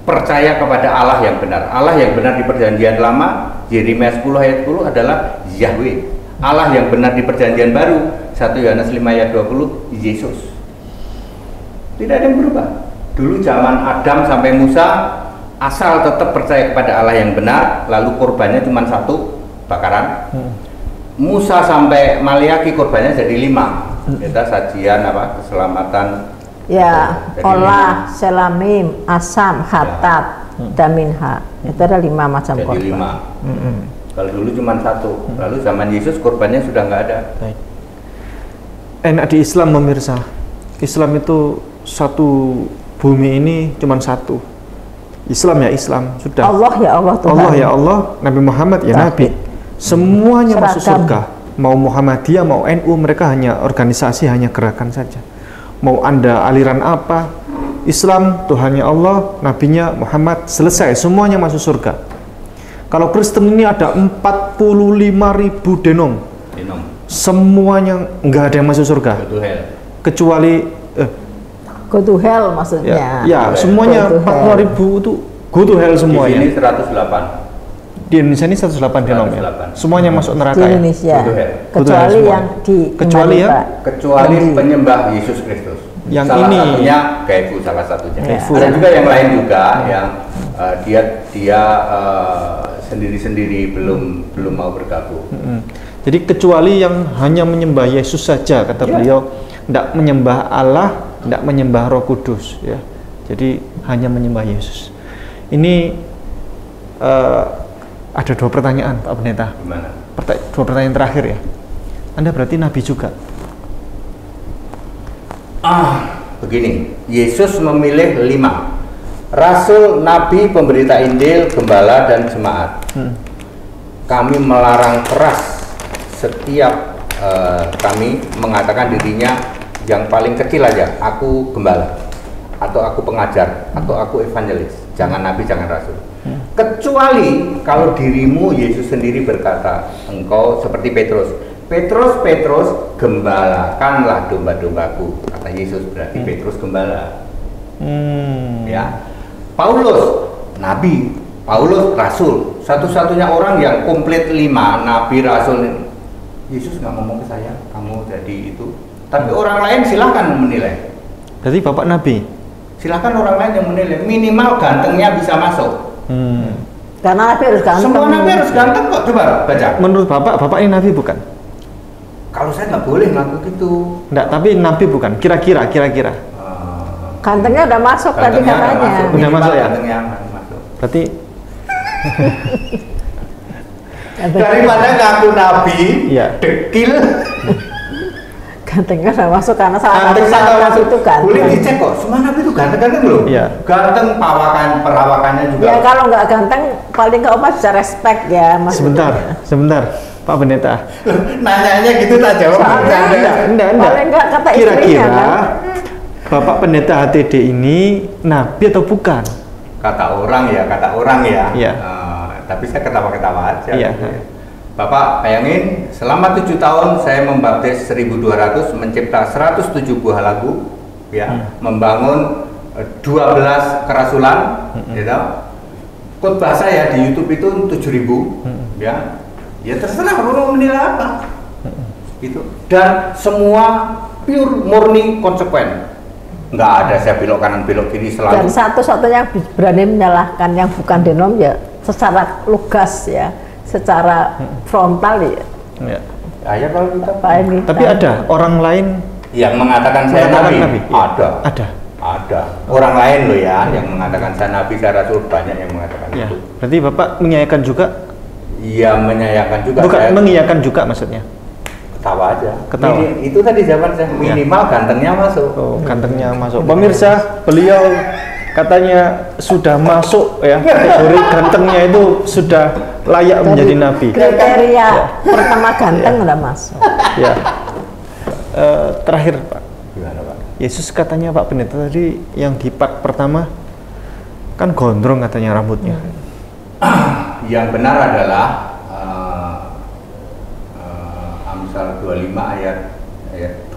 Speaker 1: percaya kepada Allah yang benar. Allah yang benar di Perjanjian Lama, Yeremia 10 ayat 10 adalah Yahweh, Allah yang benar di perjanjian baru 1 Yohanes 5 ayat 20 Yesus. Tidak ada yang berubah. Dulu zaman Adam sampai Musa, asal tetap percaya kepada Allah yang benar, lalu korbannya cuma 1 bakaran. Musa sampai Maliaki korbannya jadi 5. Kita sajian apa keselamatan.
Speaker 2: Ya, olah, selamim, asam, hatat, dan minha. Itu ada 5 macam
Speaker 1: Jadi
Speaker 2: korban.
Speaker 1: 5. Kalau dulu cuma 1. Lalu zaman Yesus korbannya sudah nggak ada.
Speaker 3: Baik. Enak di Islam pemirsa. Islam itu satu bumi ini cuma satu. Islam ya Islam, sudah.
Speaker 2: Allah ya Allah Tuhan.
Speaker 3: Allah ya Allah, Nabi Muhammad ya Nabi. Semuanya masuk
Speaker 2: Seragam.
Speaker 3: surga. Mau Muhammadiyah, mau NU, mereka hanya organisasi, hanya gerakan saja. Mau Anda aliran apa, Islam Tuhannya Allah, Nabinya Muhammad, selesai, semuanya masuk surga. Kalau Kristen ini ada 45.000 denom. Semuanya nggak ada yang masuk surga. Kecuali
Speaker 2: Go to hell maksudnya.
Speaker 3: ya semuanya
Speaker 2: Go to
Speaker 3: 40.000 itu go to hell semuanya.
Speaker 1: Di sini 108.
Speaker 3: Di Indonesia ini 108 denom ya.
Speaker 1: 108.
Speaker 3: Semuanya masuk neraka
Speaker 2: Di
Speaker 3: ya.
Speaker 2: Indonesia.
Speaker 1: Go to hell.
Speaker 2: Kecuali
Speaker 3: semua.
Speaker 2: yang di
Speaker 3: Kecuali yang
Speaker 1: Kecuali penyembah Yesus Kristus.
Speaker 3: Yang
Speaker 1: salah
Speaker 3: ini.
Speaker 1: satunya Kaifu, salah satunya.
Speaker 2: Kaifu.
Speaker 1: Ada juga yang lain juga yang dia sendiri-sendiri belum mau bergabung.
Speaker 3: Jadi kecuali yang hanya menyembah Yesus saja, kata beliau, tidak menyembah Allah, tidak menyembah Roh Kudus, ya. Jadi hanya menyembah Yesus. Ini ada 2 pertanyaan, Pak Pendeta.
Speaker 1: Gimana?
Speaker 3: 2 pertanyaan terakhir ya. Anda berarti Nabi juga?
Speaker 1: Begini, Yesus memilih 5 Rasul, Nabi, pemberita Injil, gembala, dan jemaat. Kami melarang keras setiap kami mengatakan dirinya yang paling kecil aja, aku gembala, atau aku pengajar, atau aku evangelis. Jangan Nabi, jangan Rasul. Kecuali kalau dirimu, Yesus sendiri berkata, engkau seperti Petrus, Petrus, gembalakanlah domba-dombaku. Kata Yesus, berarti Petrus gembala. Ya. Paulus, Nabi, Paulus, Rasul. Satu-satunya orang yang komplit 5 Nabi, Rasul. Yesus nggak ngomong ke saya, kamu jadi itu. Tapi orang lain silahkan menilai.
Speaker 3: Berarti Bapak Nabi?
Speaker 1: Silahkan orang lain yang menilai. Minimal gantengnya bisa masuk.
Speaker 2: Karena Nabi harus ganteng.
Speaker 1: Semua Nabi harus ganteng kok. Coba baca.
Speaker 3: Menurut Bapak ini Nabi bukan?
Speaker 1: Kalau saya nggak boleh ngaku gitu.
Speaker 3: Enggak, tapi Nabi bukan. Kira-kira.
Speaker 2: Gantengnya udah masuk tadi
Speaker 1: Gantengnya
Speaker 2: katanya.
Speaker 1: masuk.
Speaker 3: Udah
Speaker 1: Minimal
Speaker 3: masuk ya?
Speaker 1: Gantengnya masuk.
Speaker 3: Berarti
Speaker 1: Daripada ngaku Nabi,
Speaker 3: Iya.
Speaker 1: dekil.
Speaker 2: Gantengnya udah masuk karena salah satu
Speaker 1: Ganteng
Speaker 2: syarat itu ganteng.
Speaker 1: Boleh dicek kok, semua Nabi itu ganteng-ganteng loh.
Speaker 3: Iya.
Speaker 1: Ganteng, perawakannya juga.
Speaker 2: Ya kalau nggak ganteng, paling nggak umat bisa respect ya mas.
Speaker 3: sebentar, Pak Pendeta.
Speaker 1: Nanyanya gitu tak jawab.
Speaker 2: Soalnya
Speaker 3: Enggak.
Speaker 2: paling nggak kata istrinya
Speaker 3: Kira-kira
Speaker 2: kan.
Speaker 3: Bapak Pendeta HTD ini Nabi atau bukan?
Speaker 1: Kata orang ya.
Speaker 3: Iya.
Speaker 1: Tapi saya ketawa-ketawa aja.
Speaker 3: Iya.
Speaker 1: Gitu ya. Bapak bayangin, selama 7 tahun saya membaptis 1.200, mencipta 107 buah lagu, ya, membangun 12 kerasulan, gitu. Khotbah saya di YouTube itu 7.000, ya. Ya terserah mau menilai apa, gitu. Dan semua pure, murni, konsekuen. Nggak ada saya belok kanan belok kiri selalu.
Speaker 2: Dan satu-satunya yang berani menyalahkan yang bukan denom ya secara lugas ya, secara frontal ya.
Speaker 3: Ya.
Speaker 1: Ya kalau kita
Speaker 2: Pak ini.
Speaker 3: Tapi ada orang lain
Speaker 1: yang mengatakan saya
Speaker 3: mengatakan
Speaker 1: Nabi.
Speaker 3: Iya.
Speaker 1: Ada. Orang lain loh ya yang mengatakan saya Nabi, saya Rasul, banyak yang mengatakan
Speaker 3: Ya.
Speaker 1: itu.
Speaker 3: Berarti Bapak mengiyakan juga?
Speaker 1: Iya, menyayangkan juga.
Speaker 3: Bukan,
Speaker 1: saya
Speaker 3: mengiyakan juga maksudnya?
Speaker 1: ketawa aja.
Speaker 3: Ketawa.
Speaker 1: Itu tadi jawaban saya, minimal gantengnya masuk.
Speaker 3: Oh, gantengnya masuk. Pemirsa, beliau katanya sudah masuk ya, kategori gantengnya itu sudah layak menjadi nabi.
Speaker 2: Kriteria pertama ganteng udah masuk.
Speaker 3: Ya. Terakhir Pak,
Speaker 1: Gimana Pak?
Speaker 3: Yesus katanya Pak Pendeta tadi yang di part pertama kan gondrong katanya rambutnya.
Speaker 1: Yang benar adalah Amsal 25 ayat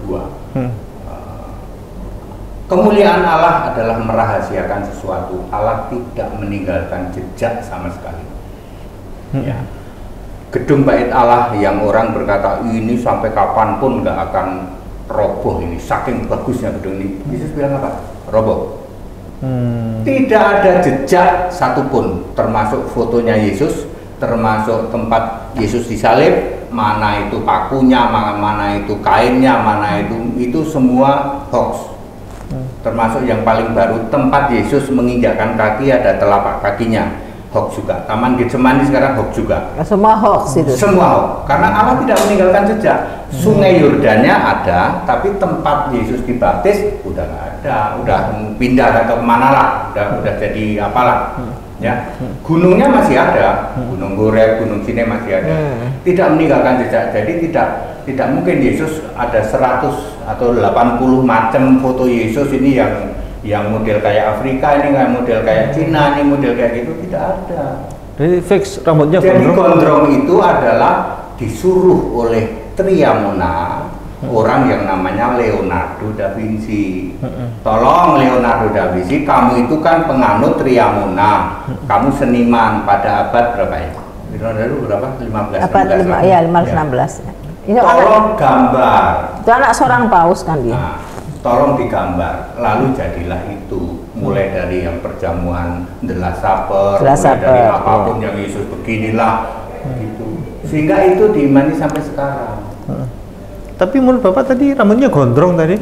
Speaker 1: 2. Kemuliaan Allah adalah merahasiakan sesuatu. Allah tidak meninggalkan jejak sama sekali. Ya. gedung bait Allah yang orang berkata ini sampai kapanpun nggak akan roboh ini, saking bagusnya gedung ini. Yesus bilang apa? Roboh. Tidak ada jejak satupun, termasuk fotonya Yesus, termasuk tempat Yesus disalib, mana itu pakunya, mana itu kainnya, mana itu semua hoax. Termasuk yang paling baru, tempat Yesus menginjakkan kaki ada telapak kakinya, hoax juga. Taman Getsemani sekarang hoax juga.
Speaker 2: Semua hoax itu.
Speaker 1: Semua hoax. Karena Allah tidak meninggalkan jejak. Sungai Yordannya ada, tapi tempat Yesus dibaptis udah nggak ada, udah pindah atau kemana lah, udah jadi apalah. Ya, gunungnya masih ada, Gunung Goreb, Gunung Sine masih ada. Tidak meninggalkan jejak. Jadi tidak mungkin Yesus ada 100 atau 80 macam foto Yesus ini yang model kayak Afrika, ini kayak model kayak Cina, ini model kayak gitu, tidak ada.
Speaker 3: Jadi fix rambutnya
Speaker 1: Jadi
Speaker 3: gondrong.
Speaker 1: gondrong itu adalah disuruh oleh Triamona, orang yang namanya Leonardo da Vinci. Tolong Leonardo da Vinci, kamu itu kan penganut Triamona, kamu seniman pada abad berapa ya? Leonardo berapa? 15,
Speaker 2: Abad
Speaker 1: 16.
Speaker 2: ya 15-16. Ini
Speaker 1: Tolong gambar.
Speaker 2: itu anak seorang paus kan dia.
Speaker 1: Nah, tolong digambar, lalu jadilah itu. Mulai dari yang perjamuan The Last Supper,
Speaker 2: The Last
Speaker 1: mulai dari
Speaker 2: Supper,
Speaker 1: apapun yang Yesus beginilah, gitu. Sehingga itu diimani sampai sekarang.
Speaker 3: Tapi menurut Bapak tadi rambutnya gondrong tadi?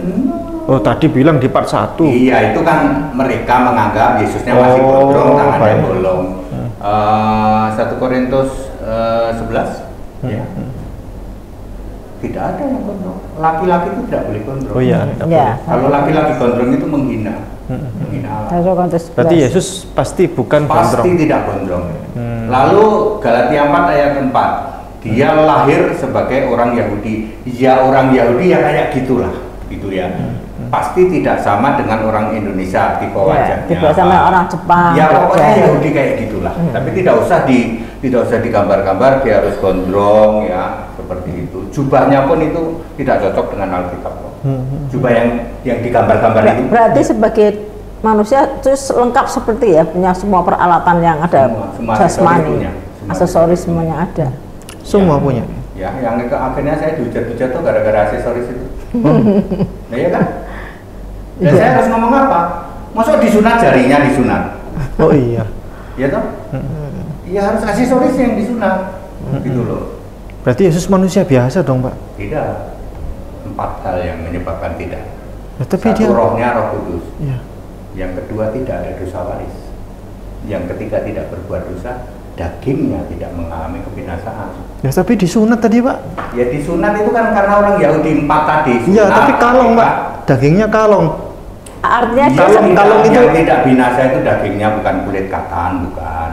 Speaker 3: Oh, tadi bilang di part 1.
Speaker 1: Iya, itu kan mereka menganggap Yesusnya masih
Speaker 3: Oh,
Speaker 1: gondrong, tangannya
Speaker 3: baik.
Speaker 1: bolong. 1 Korintus 11, ya. Tidak ada yang gondrong. Laki-laki itu tidak boleh gondrong.
Speaker 3: Oh iya.
Speaker 2: Ya.
Speaker 1: Kalau laki-laki gondrong itu menghina, menghina Allah.
Speaker 2: Satu Korintus 11.
Speaker 3: Berarti Yesus pasti bukan
Speaker 1: Pasti
Speaker 3: gondrong.
Speaker 1: tidak gondrong. Lalu Galatia 4 ayat 4, dia lahir sebagai orang Yahudi. Ya orang Yahudi ya kayak gitulah, gitu ya. Pasti tidak sama dengan orang Indonesia tipe wajahnya.
Speaker 2: Tipe sama orang Jepang.
Speaker 1: Ya pokoknya
Speaker 2: Jogja.
Speaker 1: Yahudi kayak gitulah. Tapi tidak usah digambar-gambar dia harus gondrong ya seperti itu. Jubahnya pun itu tidak cocok dengan Alkitab. Jubah yang digambar-gambar itu.
Speaker 2: Berarti sebagai manusia terus lengkap seperti ya, punya semua peralatan yang ada,
Speaker 1: Semua
Speaker 2: jasmani,
Speaker 1: punya.
Speaker 2: aksesoris semuanya ada.
Speaker 3: Semua punya.
Speaker 1: Ya, yang akhirnya saya dihujat-hujat tuh gara-gara aksesoris itu. Nah, iya kan? Dan saya harus ngomong apa? Masa disunat jarinya disunat?
Speaker 3: Oh iya.
Speaker 1: Ya toh? Iya harus aksesoris yang disunat. Gitu loh.
Speaker 3: Berarti Yesus manusia biasa dong, Pak?
Speaker 1: Tidak. 4 hal yang menyebabkan tidak.
Speaker 3: Ya, tapi
Speaker 1: Satu,
Speaker 3: dia
Speaker 1: rohnya Roh Kudus.
Speaker 3: ya.
Speaker 1: Yang kedua, tidak ada dosa waris. Yang ketiga, tidak berbuat dosa. Dagingnya tidak mengalami kebinasaan.
Speaker 3: Ya, tapi disunat tadi, Pak.
Speaker 1: Ya disunat itu kan karena orang Yahudi 4 tadi.
Speaker 3: Iya,
Speaker 1: sunat,
Speaker 3: tapi kalong,
Speaker 1: ya.
Speaker 3: Pak. Dagingnya kalong.
Speaker 2: Artinya dia
Speaker 3: Kalong- kalong itu-
Speaker 1: yang tidak binasa itu dagingnya bukan kulit katan, bukan.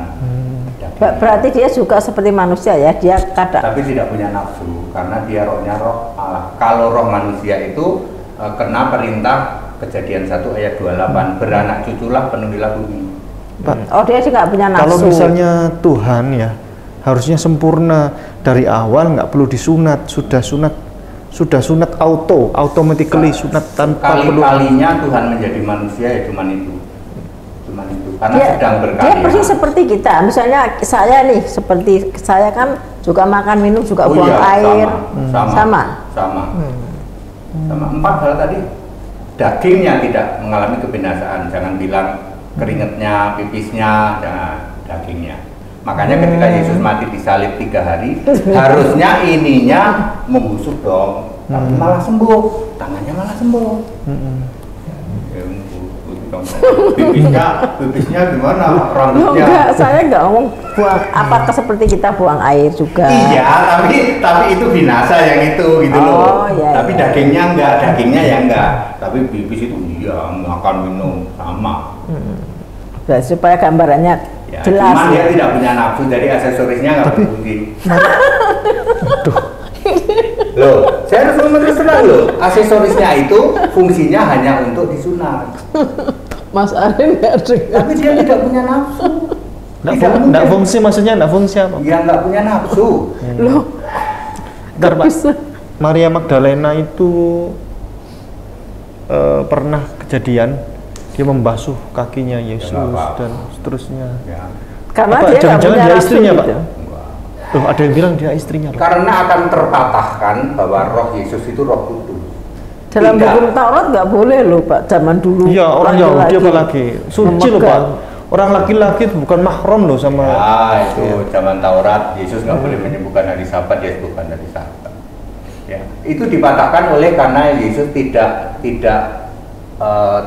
Speaker 1: Dagingnya.
Speaker 2: berarti dia juga seperti manusia ya, dia kadang
Speaker 1: Tapi tidak punya nafsu karena dia rohnya roh Allah. Kalau roh manusia itu kena perintah Kejadian 1 ayat 28, beranak cuculah penuhilah bumi.
Speaker 3: Pak,
Speaker 2: oh dia juga nggak punya nafsu.
Speaker 3: kalau misalnya Tuhan ya harusnya sempurna dari awal, nggak perlu disunat, sudah sunat automatically sunat tanpa perlu.
Speaker 1: Kali-kalinya Tuhan menjadi manusia ya cuman itu. Karena sedang
Speaker 2: dia
Speaker 1: berkarya.
Speaker 2: persis seperti kita. Misalnya saya nih, seperti saya kan juga makan minum juga
Speaker 1: Oh
Speaker 2: buang
Speaker 1: iya,
Speaker 2: air,
Speaker 1: sama. 4 hal tadi. Dagingnya tidak mengalami kebinasaan. Jangan bilang keringetnya, pipisnya, dan dagingnya. Makanya ketika Yesus mati disalib 3 hari, harusnya ininya membusuk dong, tapi malah sembuh, tangannya malah sembuh. Ya, pipisnya gimana?
Speaker 2: Loh,
Speaker 1: Rambutnya?
Speaker 2: enggak, saya nggak ngomong buang. Apakah seperti kita buang air juga?
Speaker 1: Iya, tapi itu binasa yang itu gitu loh.
Speaker 2: Oh, iya,
Speaker 1: Tapi
Speaker 2: iya.
Speaker 1: dagingnya enggak. Tapi pipis itu iya, makan minum sama.
Speaker 2: Berarti supaya gambarannya
Speaker 1: Ya,
Speaker 2: jelas.
Speaker 1: cuman dia
Speaker 2: Ya.
Speaker 1: tidak punya nafsu, jadi aksesorisnya nggak berfungsi. Loh, saya harus ngomong terus terang loh. Aksesorisnya itu fungsinya hanya untuk disunat.
Speaker 2: Mas Arin nggak dengar.
Speaker 1: Tapi dia tidak punya nafsu.
Speaker 3: Nggak
Speaker 1: mungkin.
Speaker 3: fungsi, maksudnya nggak fungsi apa?
Speaker 1: Ya nggak punya nafsu.
Speaker 2: Loh,
Speaker 3: Bentar, Pak.
Speaker 2: bisa.
Speaker 3: Maria Magdalena itu pernah kejadian dia membasuh kakinya Yesus
Speaker 1: nggak apa-apa.
Speaker 3: dan seterusnya.
Speaker 1: Ya,
Speaker 2: Karena
Speaker 3: Apa,
Speaker 2: dia nggak
Speaker 3: jangan-jangan
Speaker 2: punya
Speaker 3: dia
Speaker 2: nafsu
Speaker 3: istrinya, Pak?
Speaker 2: gitu.
Speaker 1: enggak.
Speaker 3: Loh, ada yang bilang dia istrinya loh.
Speaker 1: Karena akan terpatahkan bahwa roh Yesus itu roh kudus.
Speaker 2: Dalam
Speaker 1: Tidak.
Speaker 2: hukum Taurat nggak boleh loh Pak, zaman dulu.
Speaker 3: Iya, orang Yahudi apalagi suci loh Pak.
Speaker 2: memegang.
Speaker 3: Orang laki-laki itu bukan mahram loh sama.
Speaker 1: Ya, itu zaman Taurat, Yesus nggak boleh menyembuhkan hari Sabat, dia sebutkan hari Sabat. Ya, itu dipatahkan oleh karena Yesus tidak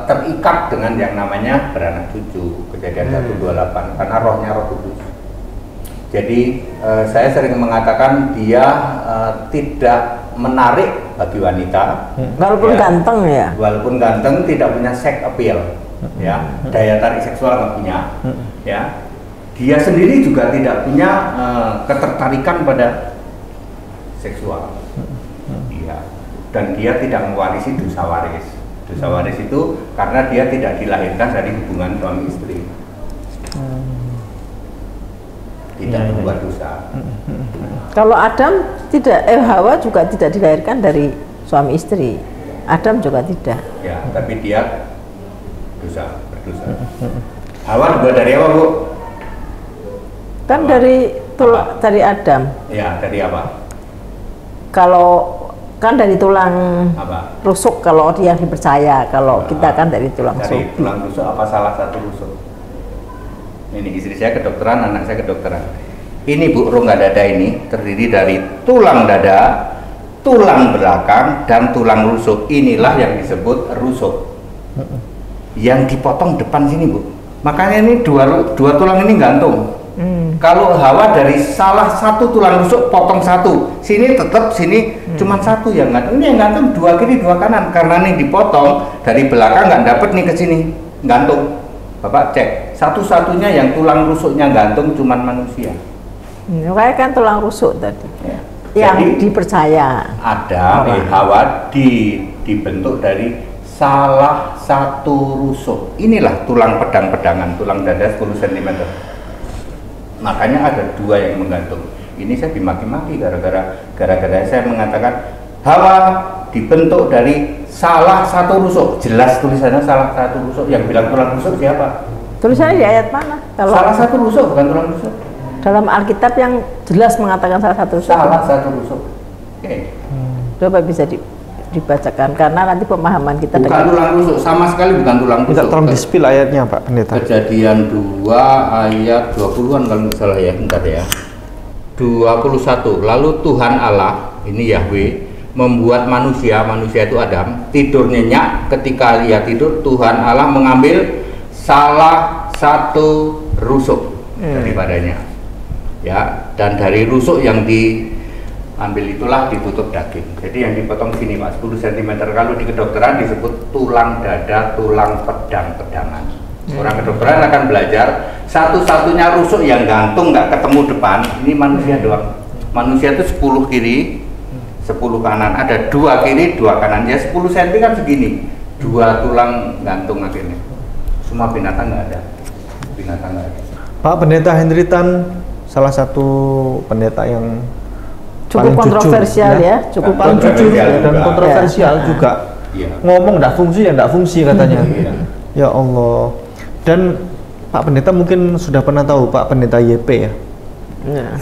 Speaker 1: terikat dengan yang namanya beranak cucu, Kejadian 1:28, karena rohnya roh kudus. Jadi saya sering mengatakan dia tidak menarik bagi wanita,
Speaker 2: Walaupun ganteng ya.
Speaker 1: walaupun ganteng, tidak punya sex appeal, ya, daya tarik seksual nggak punya, ya. Dia sendiri juga tidak punya ketertarikan pada seksual, ya. Dan dia tidak mewarisi dosa waris. Dosa waris itu karena dia tidak dilahirkan dari hubungan suami istri, tidak membuat dosa.
Speaker 2: Kalau Adam tidak, Hawa juga tidak dilahirkan dari suami istri. Adam juga tidak.
Speaker 1: Ya, tapi dia berdosa. Hawa juga dari apa, Bu?
Speaker 2: Kan dari Adam.
Speaker 1: Ya, dari apa?
Speaker 2: Kalau kan dari tulang
Speaker 1: Apa?
Speaker 2: rusuk kalau dia dipercaya, kalau kita kan dari tulang
Speaker 1: Dari
Speaker 2: rusuk.
Speaker 1: tulang rusuk apa salah satu rusuk? Ini istri saya kedokteran, anak saya kedokteran. Ini Bu, rongga dada ini terdiri dari tulang dada, tulang belakang, dan tulang rusuk. Inilah yang disebut rusuk. Yang dipotong depan sini, Bu. Makanya ini dua tulang ini gantung. Kalau Hawa dari salah satu tulang rusuk potong satu, sini tetap, sini cuma satu yang gantung. Ini yang gantung dua kiri dua kanan, karena ini dipotong dari belakang nggak dapet nih ke sini gantung. Bapak cek, satu-satunya yang tulang rusuknya gantung cuman manusia.
Speaker 2: Kayak kan tulang rusuk tadi.
Speaker 1: Ya.
Speaker 2: Yang
Speaker 1: Jadi,
Speaker 2: dipercaya.
Speaker 1: Hawa dibentuk dari salah satu rusuk. Inilah tulang pedang-pedangan, tulang dada 10 cm. Makanya ada dua yang menggantung. Ini saya dimaki-maki gara-gara saya mengatakan Hawa dibentuk dari salah satu rusuk. Jelas tulisannya salah satu rusuk. Yang bilang tulang rusuk siapa?
Speaker 2: Tulisannya di ayat mana? Kalau
Speaker 1: Salah satu rusuk, bukan tulang rusuk.
Speaker 2: dalam Alkitab yang jelas mengatakan salah satu rusuk.
Speaker 1: Salah satu rusuk. Oke.
Speaker 2: Coba bisa dibacakan karena nanti pemahaman kita
Speaker 1: Bukan tulang rusuk, sama sekali bukan tulang rusuk.
Speaker 3: Minta tolong di-spill ayatnya Pak Pendeta.
Speaker 1: Kejadian 2 ayat 20-an kalau nggak salah ya, bentar ya. 21. Lalu Tuhan Allah, ini Yahweh, membuat manusia itu Adam, tidur nyenyak. Ketika dia tidur, Tuhan Allah mengambil salah satu rusuk daripadanya. Ya, dan dari rusuk yang diambil itulah ditutup daging. Jadi yang dipotong sini Pak, 10 cm. Kalau di kedokteran disebut tulang dada, tulang pedang-pedangan. Orang kedokteran akan belajar satu-satunya rusuk yang gantung nggak ketemu depan, ini manusia doang. Manusia itu 10 kiri, 10 kanan. Ada 2 kiri, 2 kanan. Ya 10 cm kan segini. 2 tulang gantung akhirnya. Semua binatang nggak ada. Binatang nggak ada.
Speaker 3: Pak Pendeta Henry Tan, salah satu pendeta yang
Speaker 2: cukup
Speaker 3: paling
Speaker 2: kontroversial
Speaker 3: jujur,
Speaker 2: ya, cukup
Speaker 3: paling jujur
Speaker 1: kontroversial
Speaker 3: dan
Speaker 1: juga.
Speaker 3: kontroversial juga.
Speaker 1: Iya.
Speaker 3: Ngomong nggak fungsi ya nggak fungsi katanya.
Speaker 1: Iya.
Speaker 3: Ya Allah. Dan Pak Pendeta mungkin sudah pernah tahu Pak Pendeta YP ya.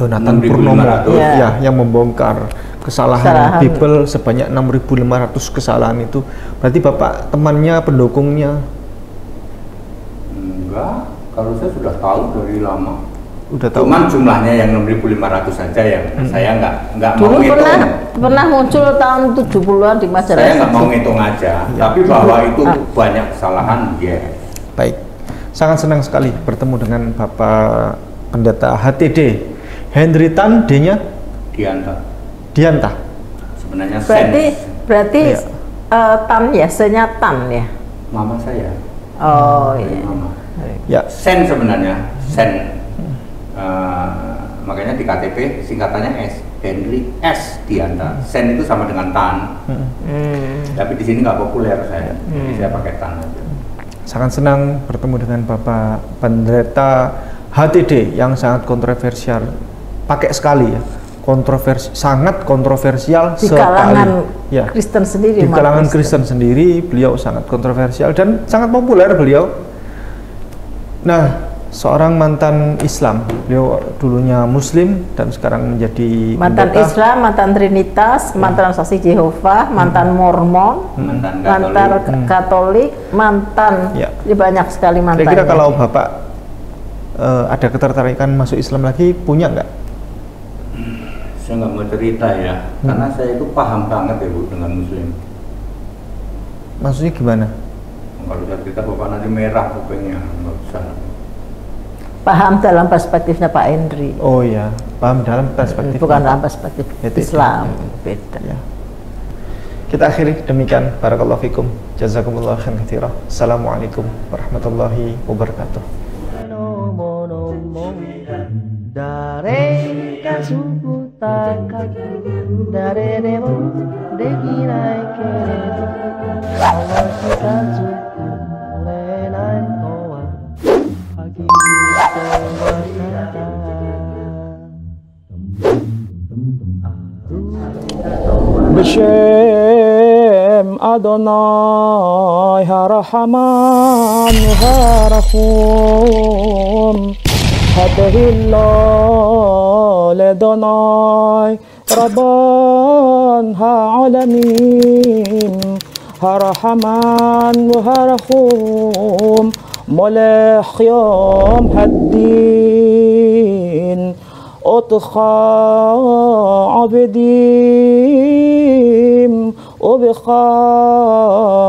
Speaker 3: Yonatan
Speaker 1: 6.500.
Speaker 3: Purnomo
Speaker 2: Ya.
Speaker 3: ya, yang membongkar kesalahan
Speaker 2: Kesalahan.
Speaker 3: Bible sebanyak 6.500 kesalahan itu. Berarti Bapak temannya, pendukungnya
Speaker 1: Enggak, kalau saya sudah tahu dari lama.
Speaker 3: udah tahu.
Speaker 1: Cuman jumlahnya yang 6.500 saja yang saya nggak mau
Speaker 2: Dulu
Speaker 1: ngitung.
Speaker 2: pernah muncul tahun 70-an di majalah.
Speaker 1: Saya nggak mau ngitung aja, tapi bahwa itu banyak kesalahan, ya.
Speaker 3: Baik, sangat senang sekali bertemu dengan Bapak Pendeta HTD Henry Tan, D-nya Dianta.
Speaker 1: Sebenarnya
Speaker 2: Berarti
Speaker 3: Iya.
Speaker 2: tan ya, senya tan ya.
Speaker 1: mama saya.
Speaker 2: Oh iya.
Speaker 1: Mama.
Speaker 3: Ya,
Speaker 1: Sen sebenarnya, Sen. Makanya di KTP singkatannya S, Henry S Dianta. Sen itu sama dengan Tan. Tapi di sini nggak populer saya, jadi saya pakai Tan aja.
Speaker 3: sangat senang bertemu dengan Bapak Pendeta HTD yang sangat kontroversial. Pakai sekali ya, sangat kontroversial
Speaker 2: Di
Speaker 3: sekali.
Speaker 2: kalangan
Speaker 3: Ya.
Speaker 2: Kristen sendiri.
Speaker 3: Di
Speaker 2: umat
Speaker 3: kalangan Kristen sendiri beliau sangat kontroversial dan sangat populer beliau. Nah, seorang mantan Islam. Beliau dulunya Muslim dan sekarang menjadi
Speaker 2: mantan
Speaker 3: pendeta.
Speaker 2: Islam, mantan Trinitas, mantan Saksi Jehovah, mantan Mormon, mantan Katolik, mantan
Speaker 3: Ya.
Speaker 2: banyak sekali mantan.
Speaker 3: Kira-kira kalau Bapak ada ketertarikan masuk Islam lagi, punya nggak?
Speaker 1: Saya nggak mau cerita ya, karena saya itu paham banget ya Bu dengan Muslim.
Speaker 3: Maksudnya gimana?
Speaker 1: Kalau saya cerita Bapak nanti merah kupingnya, nggak usah.
Speaker 2: Paham dalam perspektifnya Pak Henry.
Speaker 3: Oh ya, paham dalam perspektif.
Speaker 2: Bukan dalam perspektif
Speaker 3: Itu.
Speaker 2: Islam, beda.
Speaker 3: Ya. Kita akhiri demikian. Barakallahu fikum. Jazakumullah khairan katsira. Assalamualaikum warahmatullahi wabarakatuh.
Speaker 6: B'Shem Adonai HaRahman HaRahum Hadahillah Ledonai Rabban Ha'alamin HaRahman HaRahum Molech Yom Haddin أطخى عبديم وبخا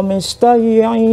Speaker 6: مستيعين